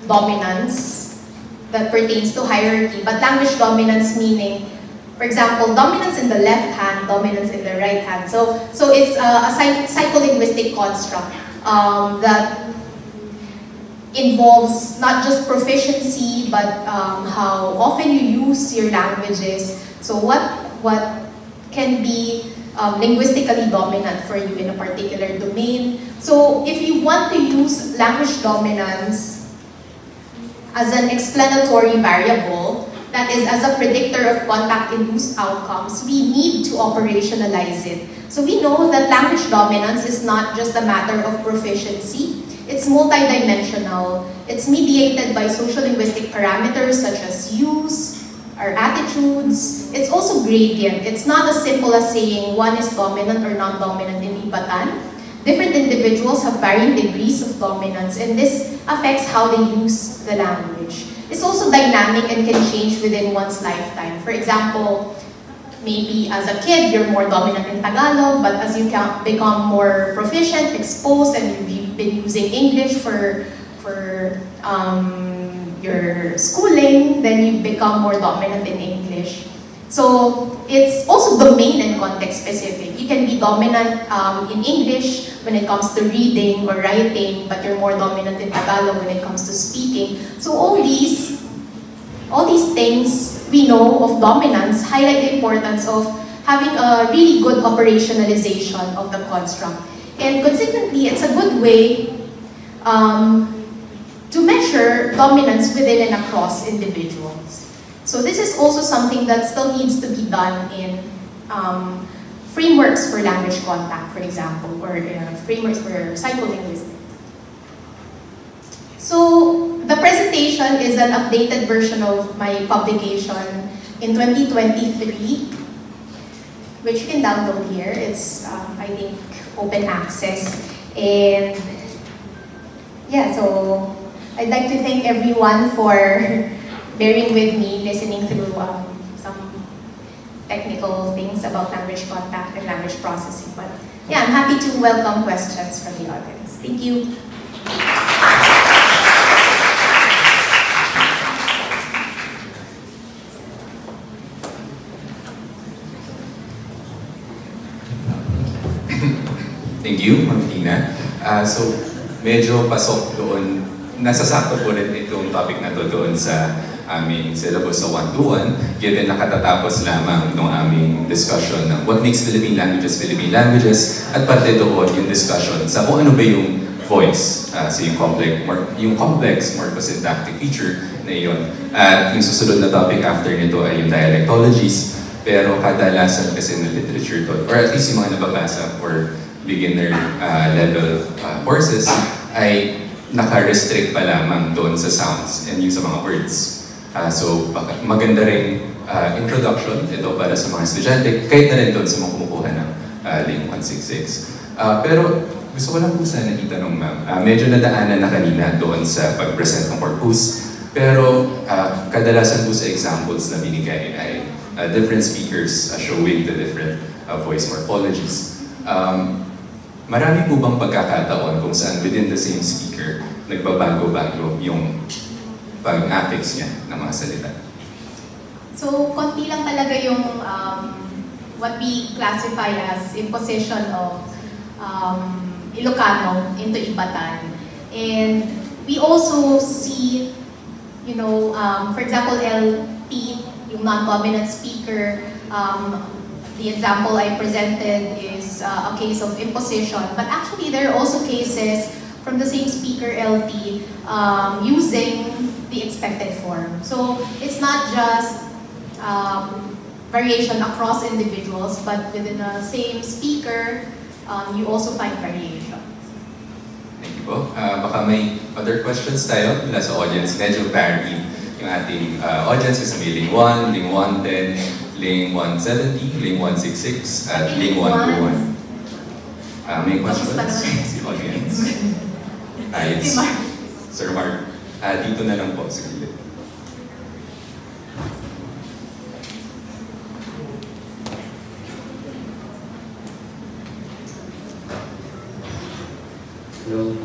dominance that pertains to hierarchy, but language dominance meaning, for example, dominance in the left hand, dominance in the right hand. So it's a psycholinguistic construct that involves not just proficiency, but how often you use your languages. So what can be linguistically dominant for you in a particular domain. So if you want to use language dominance as an explanatory variable, that is as a predictor of contact-induced outcomes, we need to operationalize it. So we know that language dominance is not just a matter of proficiency. It's multidimensional. It's mediated by sociolinguistic parameters such as use, our attitudes. It's also gradient. It's not as simple as saying one is dominant or non-dominant in Ivatan. Different individuals have varying degrees of dominance, and this affects how they use the language. It's also dynamic and can change within one's lifetime. For example, maybe as a kid, you're more dominant in Tagalog, but as you become more proficient, exposed, and you've been using English for your schooling, then you become more dominant in English. So it's also domain and context specific. You can be dominant in English when it comes to reading or writing, but you're more dominant in Tagalog when it comes to speaking. So all these things we know of dominance highlight the importance of having a really good operationalization of the construct. And consequently, it's a good way to measure dominance within and across individuals. So this is also something that still needs to be done in frameworks for language contact, for example, or frameworks for psycholinguistics. So the presentation is an updated version of my publication in 2023, which you can download here. It's, I think, open access. And yeah, so I'd like to thank everyone for bearing with me, listening through some technical things about language contact and language processing. But yeah, I'm happy to welcome questions from the audience. Thank you. Thank you, Ma'am Tina. So, medyo pasok doon, nasasakto po rin itong topic na to doon sa aming syllabus sa 121, given na katatapos lamang ng aming discussion ng what makes Philippine languages, at pati doon yung discussion sa kung ano ba yung voice, so yung complex morphosyntactic feature na yun. At yung susunod na topic after nito ay yung dialectologies, pero kadalasan kasi ng literature doon, or at least yung mga nababasa for beginner level courses, ay naka-restrict pa lamang doon sa sounds and yung sa mga words. So maganda rin introduction ito para sa mga estudyante, kahit na rin doon sa mga kumukuha ng Link 166. Pero gusto ko lang po sana itanong ma'am, medyo nadaanan na kanina doon sa pag-present ng corpus, pero kadalasan po sa examples na binigay ay different speakers showing the different voice morphologies. Marami po bang pagkakataon kung saan within the same speaker, nagbabago-bago yung pag-affix niya ng mga salita? So, konti lang talaga yung what we classify as imposition of Ilocano into Ivatan. And we also see, you know, for example, LP, yung non-dominant speaker, the example I presented is a case of imposition, but actually there are also cases from the same speaker LT using the expected form. So it's not just variation across individuals, but within the same speaker, you also find variation. Thank you po. Baka may other questions tayo mula sa audience. Medyo varied yung ating audience is may Ling 1, Ling 110, Ling 170, Ling 166, at Ling 121. May questions? Si audience. Si Mark. Sir Mark. Dito na lang po, sige. Hello.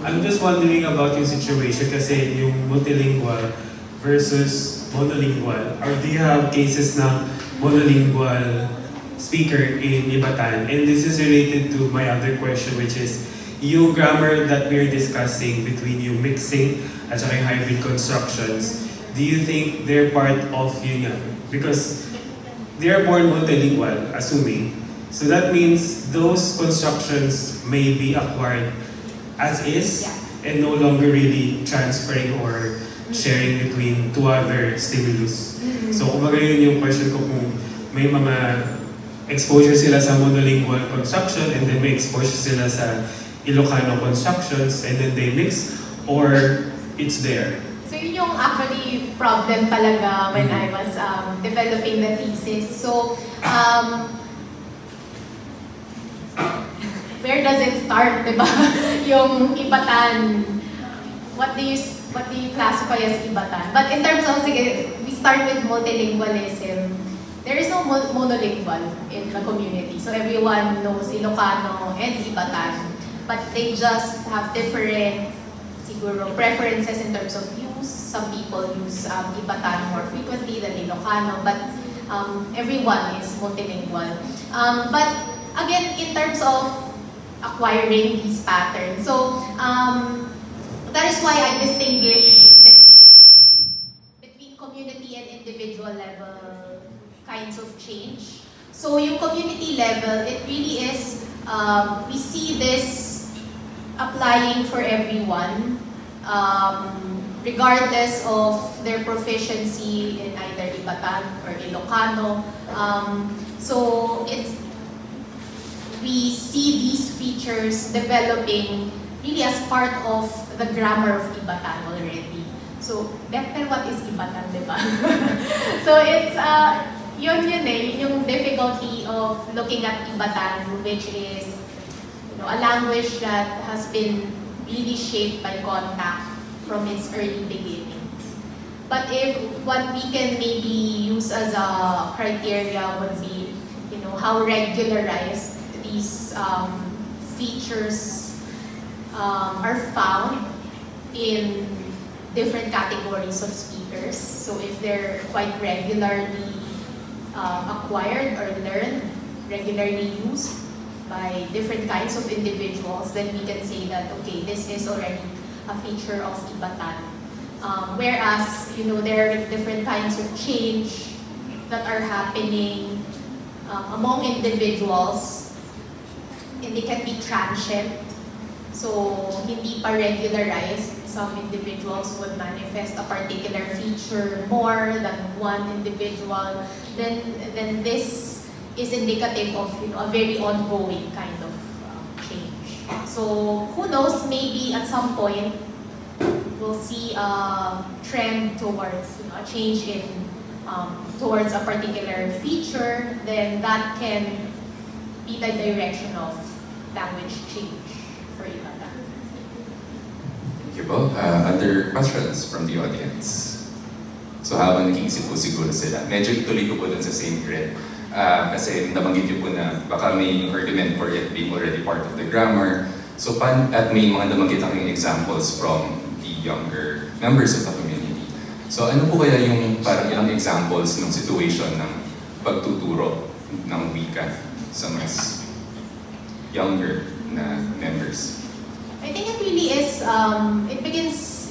I'm just wondering about yung situation kasi yung multilingual versus monolingual. Or do you have cases na monolingual speaker in Ivatan? And this is related to my other question, which is yung grammar that we're discussing between yung mixing at saka yung hybrid constructions. Do you think they're part of yun yan? Because they're born multilingual, assuming. So that means those constructions may be acquired as is, and no longer really transferring or sharing between two other stimulus. So kumbaga yun yung question ko, kung may mga exposure sila sa monolingual construction and then may exposure sila sa Ilocano constructions and then they mix, or it's there. So yun yung actually problem talaga when I was developing the thesis. So where does it start, diba? Yung Ivatan, what do you classify as Ivatan? But in terms of, sige, we start with multilingualism. There is no monolingual in the community. So everyone knows Ilocano and Ivatan. But they just have different, siguro, preferences in terms of use. Some people use Ivatan more frequently than Ilocano, but everyone is multilingual. But again, in terms of acquiring these patterns. So that is why I distinguish between community and individual level kinds of change. So yung community level, it really is, we see this applying for everyone, regardless of their proficiency in either Ivatan or Ilocano. So we see these features developing really as part of the grammar of Ivatan already. So, pero what is Ivatan, diba? So it's, yun yung difficulty of looking at Ivatan, which is, you know, a language that has been really shaped by contact from its early beginnings. But if what we can maybe use as a criteria would be, you know, how regularized these features are found in different categories of speakers. So if they're quite regularly acquired or learned, regularly used by different kinds of individuals, then we can say that, okay, this is already a feature of Ivatan. Whereas, you know, there are different kinds of change that are happening among individuals, and they can be transient. So, hindi pa regularized. Some individuals would manifest a particular feature more than one individual. Then this is indicative of, you know, a very ongoing kind of change. So, who knows, maybe at some point, we'll see a trend towards, you know, a change in towards a particular feature, then that can be the direction of language change for Ibatan. Thank you po. Other questions from the audience? So habang nag-iisip po siguro sila, medyo ituloy ko po dun sa same thread. Kasi nabanggit niyo po na baka may argument for it being already part of the grammar. So at may mga nabanggit akong examples from the younger members of the community. So ano po kaya yung parang ilang examples ng situation ng pagtuturo ng wika sa mas younger na members? I think it really is, it begins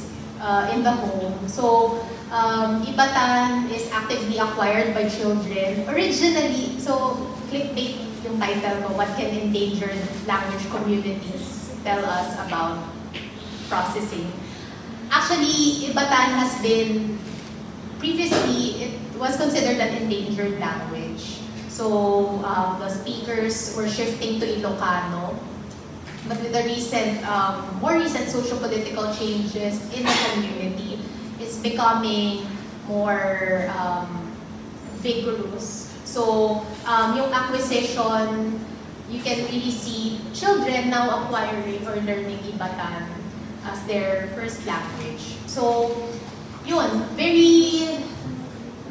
in the home. So, Ibatan is actively acquired by children. Originally, so clickbait yung title ko, What Can Endangered Language Communities Tell Us About Processing? Actually, Ibatan has been, previously, it was considered an endangered language. So, the speakers were shifting to Ilocano. But with the recent, more recent socio-political changes in the community, it's becoming more vigorous. So, yung acquisition, you can really see children now acquiring or learning Ibatan as their first language. So, yun, very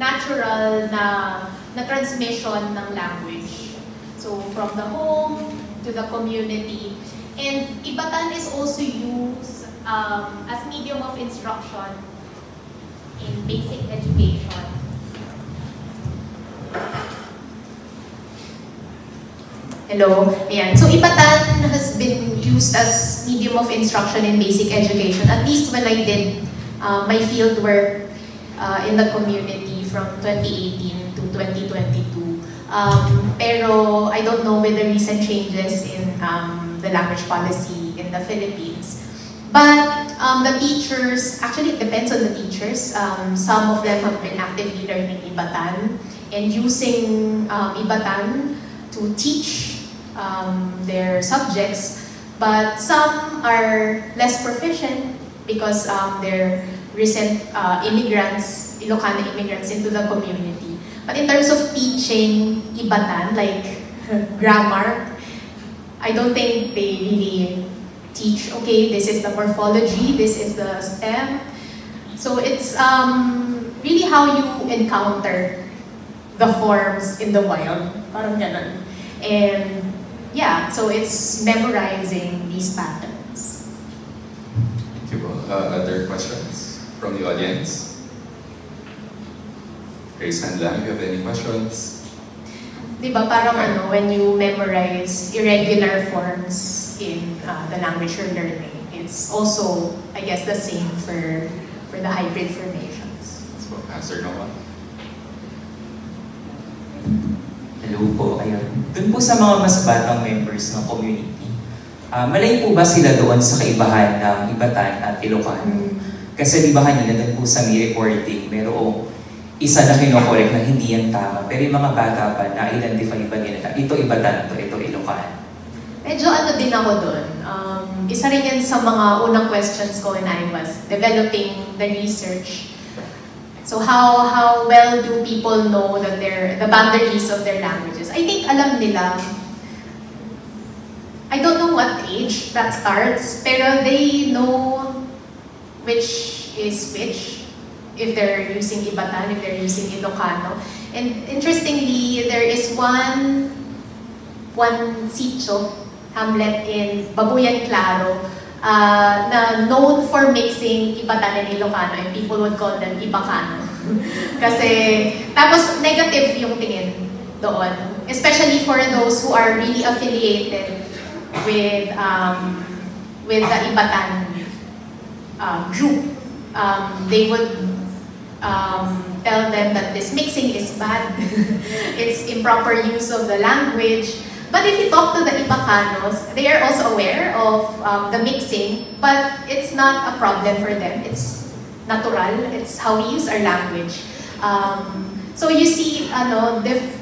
natural na transmission ng language. So, from the home to the community. And Ibatan is also used as medium of instruction in basic education. Hello. Ayan. So, Ibatan has been used as medium of instruction in basic education, at least when I did my field work in the community from 2018 to 2022. Pero I don't know with the recent changes in the language policy in the Philippines. But the teachers, actually it depends on the teachers. Some of them have been actively learning Ibatan and using Ibatan to teach their subjects, but some are less proficient because they're recent immigrants, Ilocano immigrants into the community. But in terms of teaching Ibatan, like grammar, I don't think they really teach, okay, this is the morphology, this is the stem. So it's really how you encounter the forms in the wild, parang ganun. And yeah, so it's memorizing these patterns. Thank you. Other questions from the audience? Raise hand lang if you have any questions. Diba parang when you memorize irregular forms in the language you're learning, it's also, I guess, the same for the hybrid formations. So, answer no one. Hello po, ayun. Doon po sa mga mas batang members ng community, malay po ba sila doon sa kaibahan ng Ibatan at Ilocano? Kasi di ba kanina doon po sa may recording, merong isa na kinokorek na hindi yan tama, pero yung mga bata pa na-identify ba nila, ito Ibatan, ito Ilocano? Medyo din ako doon. Isa rin yan sa mga unang questions ko when I was developing the research. So how well do people know that the boundaries of their languages? I think alam nila. I don't know what age that starts, pero they know which is which. If they're using Ibatan, if they're using Ilocano. And interestingly, there is one sitio, hamlet in Babuyan Claro, na known for mixing Ibatan and Ilocano, and people would call them Ibacano. Kasi, tapos negative yung tingin doon. Especially for those who are really affiliated with the Ibatan group. they would tell them that this mixing is bad. It's improper use of the language. But if you talk to the Ibacanos, they are also aware of the mixing, but it's not a problem for them. It's natural. It's how we use our language. So you see,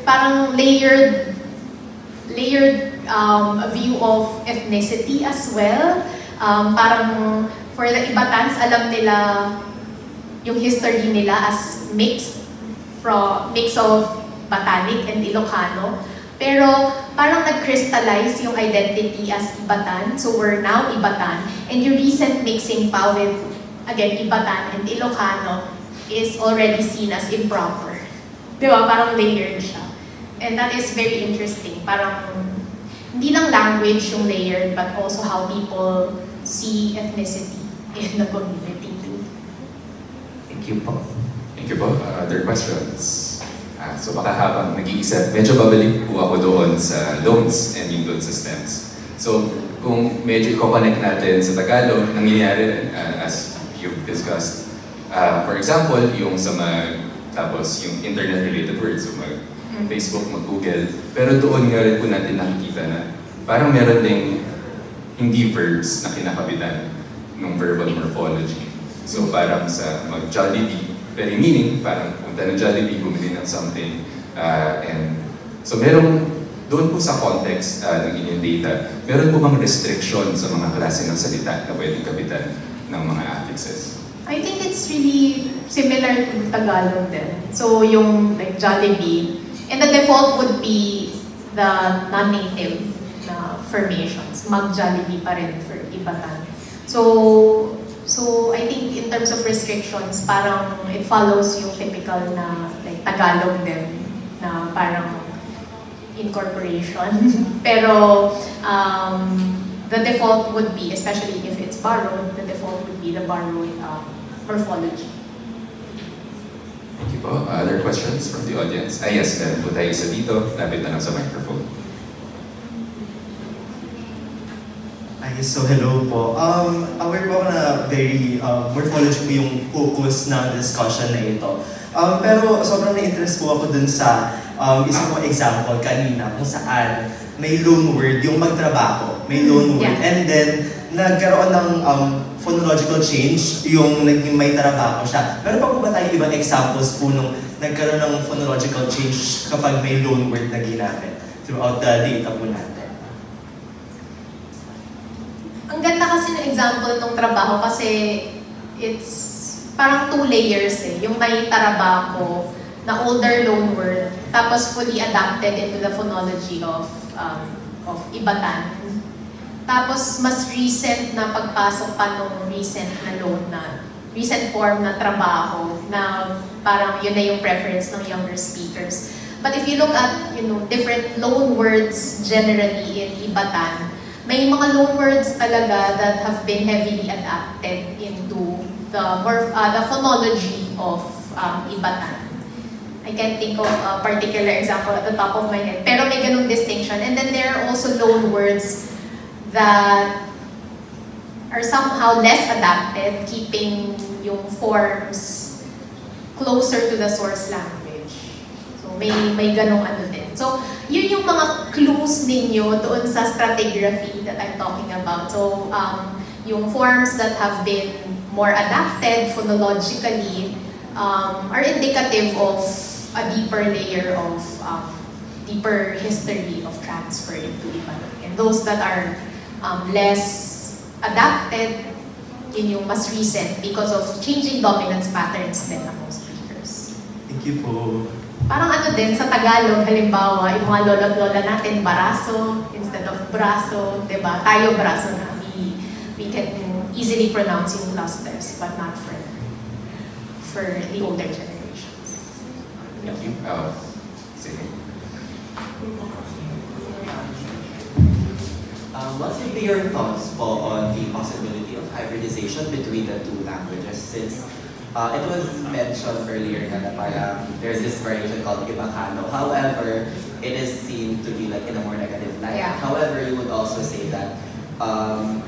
parang layered view of ethnicity as well. Parang for the Ibatans, alam nila yung history nila as mix of Batanic and Ilocano. Pero parang nag-crystallize yung identity as Ibatan. So we're now Ibatan. And yung recent mixing pa with, again, Ibatan and Ilocano is already seen as improper. Diba? Parang layered siya. And that is very interesting. Parang hindi lang language yung layered, but also how people see ethnicity in the community. Thank you po. Thank you po. Other questions? So baka habang nag-iisip, medyo babalik po ako doon sa loans and yung loan systems. So kung medyo i-connect natin sa Tagalog, nangyayari as you've discussed, for example, yung sa tapos yung internet-related words, so Facebook, mag-Google, pero doon nga rin po natin nakikita na parang meron ding hindi verbs na kinakabitan ng verbal morphology. So parang sa mag-Jollibee, very meaning, parang punta ng Jollibee, bumili ng something, and so meron, doon po sa context ng inyong data, meron po bang restriction sa mga klase ng salita na pwedeng kabitan ng mga affixes? I think it's really similar to Tagalog din. So yung like Jollibee, and the default would be the non-native na formations. Mag-Jollibee pa rin for Ibatan. So I think in terms of restrictions, parang it follows yung typical na like Tagalog din na parang incorporation. Pero the default would be, especially if it's borrowed, the default would be the borrowed morphology. Thank you po. Other questions from the audience? Yes, meron po tayo isa dito. Lapit na lang sa microphone. So hello po. Aware po ako na very morphology po yung focus ng discussion na ito. Pero sobrang na-interest po ako dun sa isang po example kanina kung saan may loan word, yung magtrabaho, may loan word. Yeah. And then, nagkaroon ng phonological change, yung naging may trabaho siya. Meron pa po ba tayong ibang examples po nung nagkaroon ng phonological change kapag may loan word na ginamit throughout the data po natin? Ang ganda kasi ng example ng trabaho kasi it's parang 2 layers eh. Yung may trabaho na older loan word, tapos fully adapted into the phonology of Ibatan. Tapos mas recent na pagpasok pa nung recent form na trabaho na parang yun na yung preference ng younger speakers. But if you look at different loan words generally in Ibatan, may mga loan words talaga that have been heavily adapted into the phonology of Ibatan. I can't think of a particular example at the top of my head, pero may ganung distinction. And then there are also loan words that are somehow less adapted, keeping yung forms closer to the source language. So may ganung ano din. So yun yung mga clues ninyo doon sa stratigraphy that I'm talking about. So yung forms that have been more adapted phonologically are indicative of a deeper layer of deeper history of transfer into Ibatan. And those that are less adapted, yun yung mas recent because of changing dominance patterns din ng most speakers. Thank you po. Parang ano din, sa Tagalog, halimbawa, yung mga lolo't-lola natin, baraso instead of braso, diba? Tayo braso na. We can easily pronounce yung clusters, but not for the older generations. Thank you. Sige. What would be your thoughts po on the possibility of hybridization between the two languages, since it was mentioned earlier na parang there's this variation called Ibacano. However, it is seen to be like in a more negative light. Yeah. However, you would also say that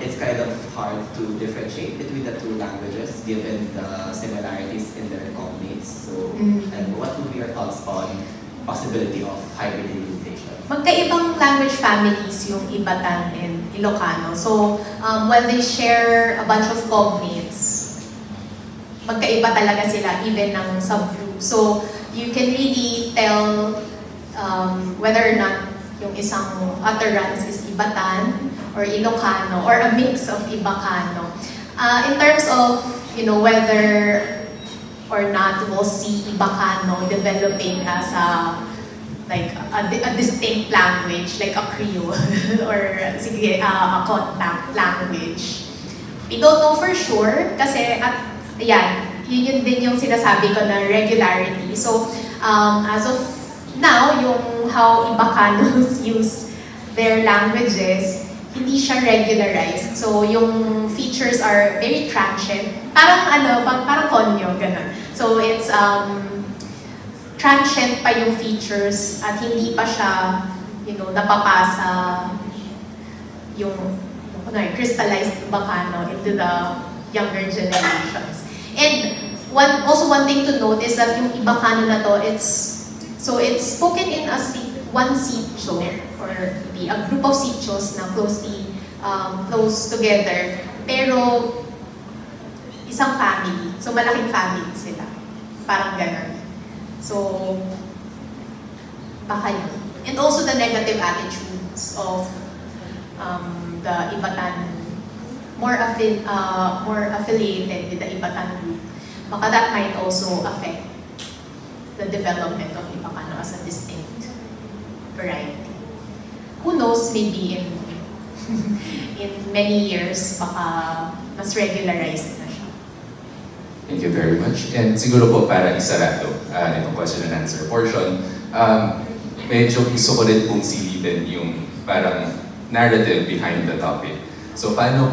it's kind of hard to differentiate between the two languages given the similarities in their cognates. So, and what would be your thoughts on possibility of hybridization? Magkaibang language families yung Ivatan and Ilocano. So, while they share a bunch of cognates, magkaiba talaga sila even ng subgroup. So, you can really tell whether or not yung isang utterance is Ivatan or Ilocano or a mix of Ibacano. In terms of, whether or not we'll see Ibacano developing as a distinct language, like a Creole or a contact language. We don't know for sure kasi yun din yung sinasabi ko na regularity. So, as of now, yung how Ibacanos use their languages, hindi siya regularized. So, yung features are very transient. Parang konyo, ganun. So, it's transient pa yung features at hindi pa siya, napapasa yung crystallized Bacano into the younger generations. And one thing to note is that yung Ibacano na to, it's spoken in one sitio or maybe a group of sitios na close together, pero isang family. So malaking family sila. Parang ganun. So, baka yun. And also the negative attitudes of the Ivatan, more affiliated with the Ivatan group. Baka that might also affect the development of Ibacano as a distinct variety. Who knows, maybe in many years, baka mas regularized na siya. Thank you very much. And siguro po para isarado itong question and answer portion, medyo gusto ko rin pong silipin yung parang narrative behind the topic. So paano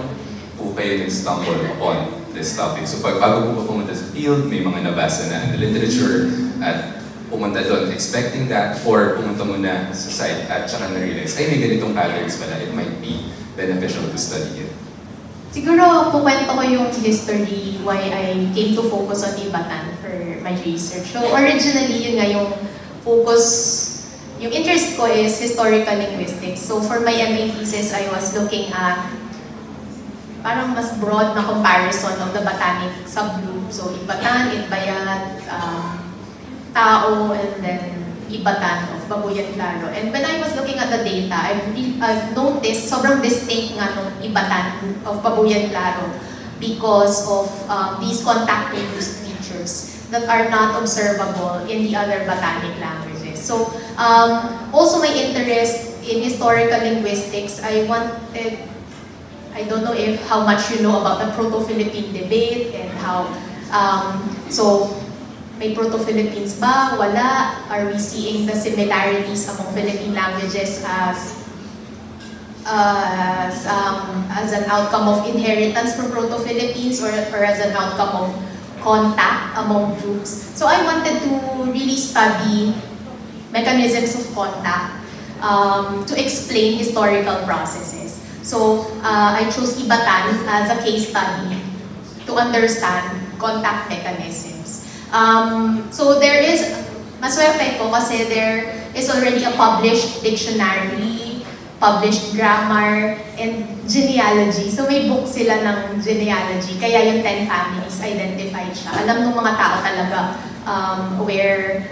po kayo nag-stumble upon this topic? So bago po pumunta sa field, may mga nabasa na in the literature at pumunta doon expecting that, or pumunta muna sa site at saka na-realize, ay may ganitong patterns pala, it might be beneficial to study it. Siguro, pukwento ko yung history why I came to focus on Ivatan for my research. So originally, yun nga yung yung interest ko is historical linguistics. So for my MA thesis, I was looking at parang mas broad na comparison of the Batanic subgroup. So Ivatan, Itbayat, Tao, and then Ivatan of Babuyan Claro. And when I was looking at the data, I've noticed sobrang distinct nga nung Ivatan of Babuyan Claro because of these contact-reduced features that are not observable in the other Batanic languages. So, also my interest in historical linguistics, I don't know how much you know about the Proto-Philippine debate and how, may Proto-Philippines ba? Wala? Are we seeing the similarities among Philippine languages as an outcome of inheritance from Proto-Philippines or as an outcome of contact among groups? So I wanted to really study mechanisms of contact to explain historical processes. So I chose Ivatan as a case study to understand contact mechanisms. So there is, maswerte ko kasi there is already a published dictionary, published grammar, and genealogy. So may book sila ng genealogy, kaya yung 10 families identified siya. Alam ng mga tao talaga where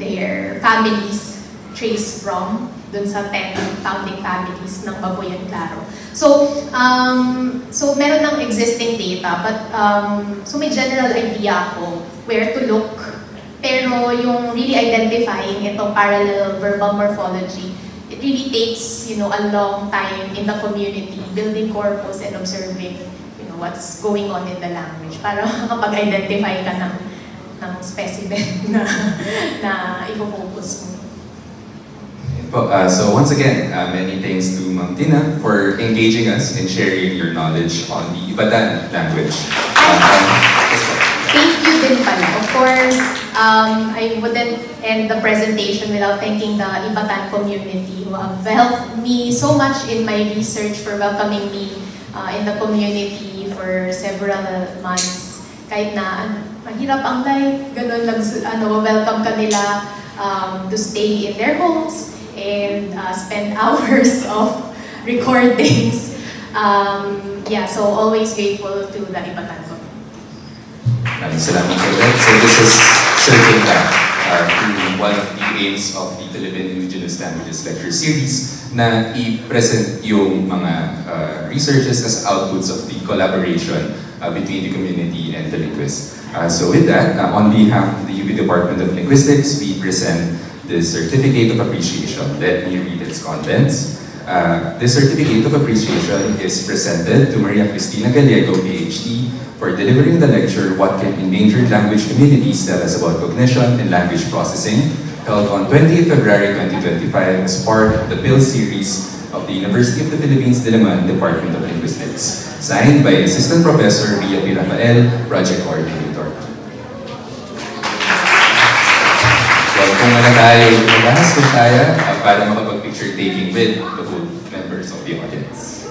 their families trace from dun sa 10 founding families ng Babuyan Claro. So meron ng existing data, but so may general idea ako where to look. Pero yung really identifying itong parallel verbal morphology, it really takes, a long time in the community, building corpus and observing, what's going on in the language para makapag-identify ka ng specimen na i-focus mo. So once again, many thanks to Ma'am Tina for engaging us and sharing your knowledge on the Ivatan language. Thank you din pala. Of course, I wouldn't end the presentation without thanking the Ivatan community who have helped me so much in my research, for welcoming me in the community for several months. Kahit na mahirap ang life, ganun, welcome ka nila to stay in their homes and spend hours of recordings. Yeah, so always grateful to the Ivatan community. Salamat for that. So this is circling back to one of the aims of the Philippine Indigenous Languages Lecture Series na i-present yung mga researches as outputs of the collaboration between the community and the linguists. So with that, on behalf of the UP Department of Linguistics, we present the Certificate of Appreciation. Let me read its contents. This Certificate of Appreciation is presented to Maria Cristina Gallego, PhD, for delivering the lecture, What Can Endangered Language Communities Tell Us About Cognition and Language Processing, held on 20th February 2025 as part of the PIL series of the University of the Philippines Diliman Department of Linguistics, signed by Assistant Professor Ria P. Rafael, Project Coordinator. Welcome na tayo maghahas kung kaya para makapag-picture taking with the full members of the audience.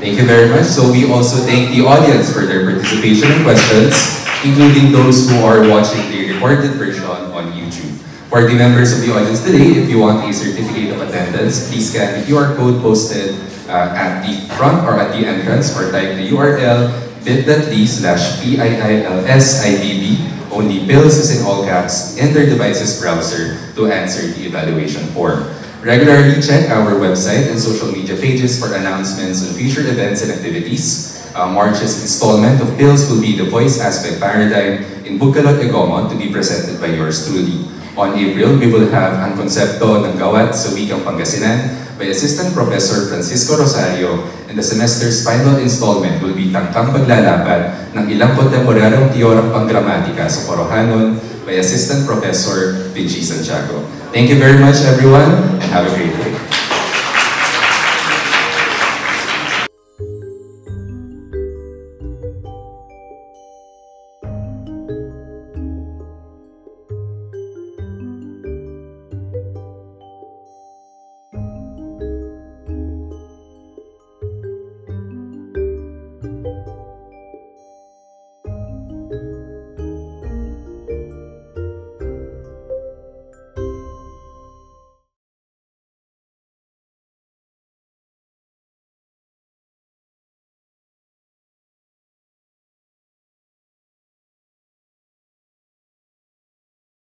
Thank you very much. So we also thank the audience for their participation and questions, including those who are watching the recorded version on YouTube. For the members of the audience today, if you want a certificate of attendance, please scan the QR code posted at the front or at the entrance, or type the URL bit.ly/PIILSIVB. Only PILS is in all caps in their device's browser to answer the evaluation form. Regularly check our website and social media pages for announcements on future events and activities. March's installment of PILS will be the Voice Aspect Paradigm in Bukalot, Egomon, to be presented by yours truly. On April, we will have ang konsepto ng Gawat sa Wikang Pangasinan by Assistant Professor Francisco Rosario, and the semester's final installment will be Tangkang Paglalapad ng ilang kontemporaryong teorang panggramatika sa Porohanon by Assistant Professor Vinci Santiago. Thank you very much, everyone, and have a great day.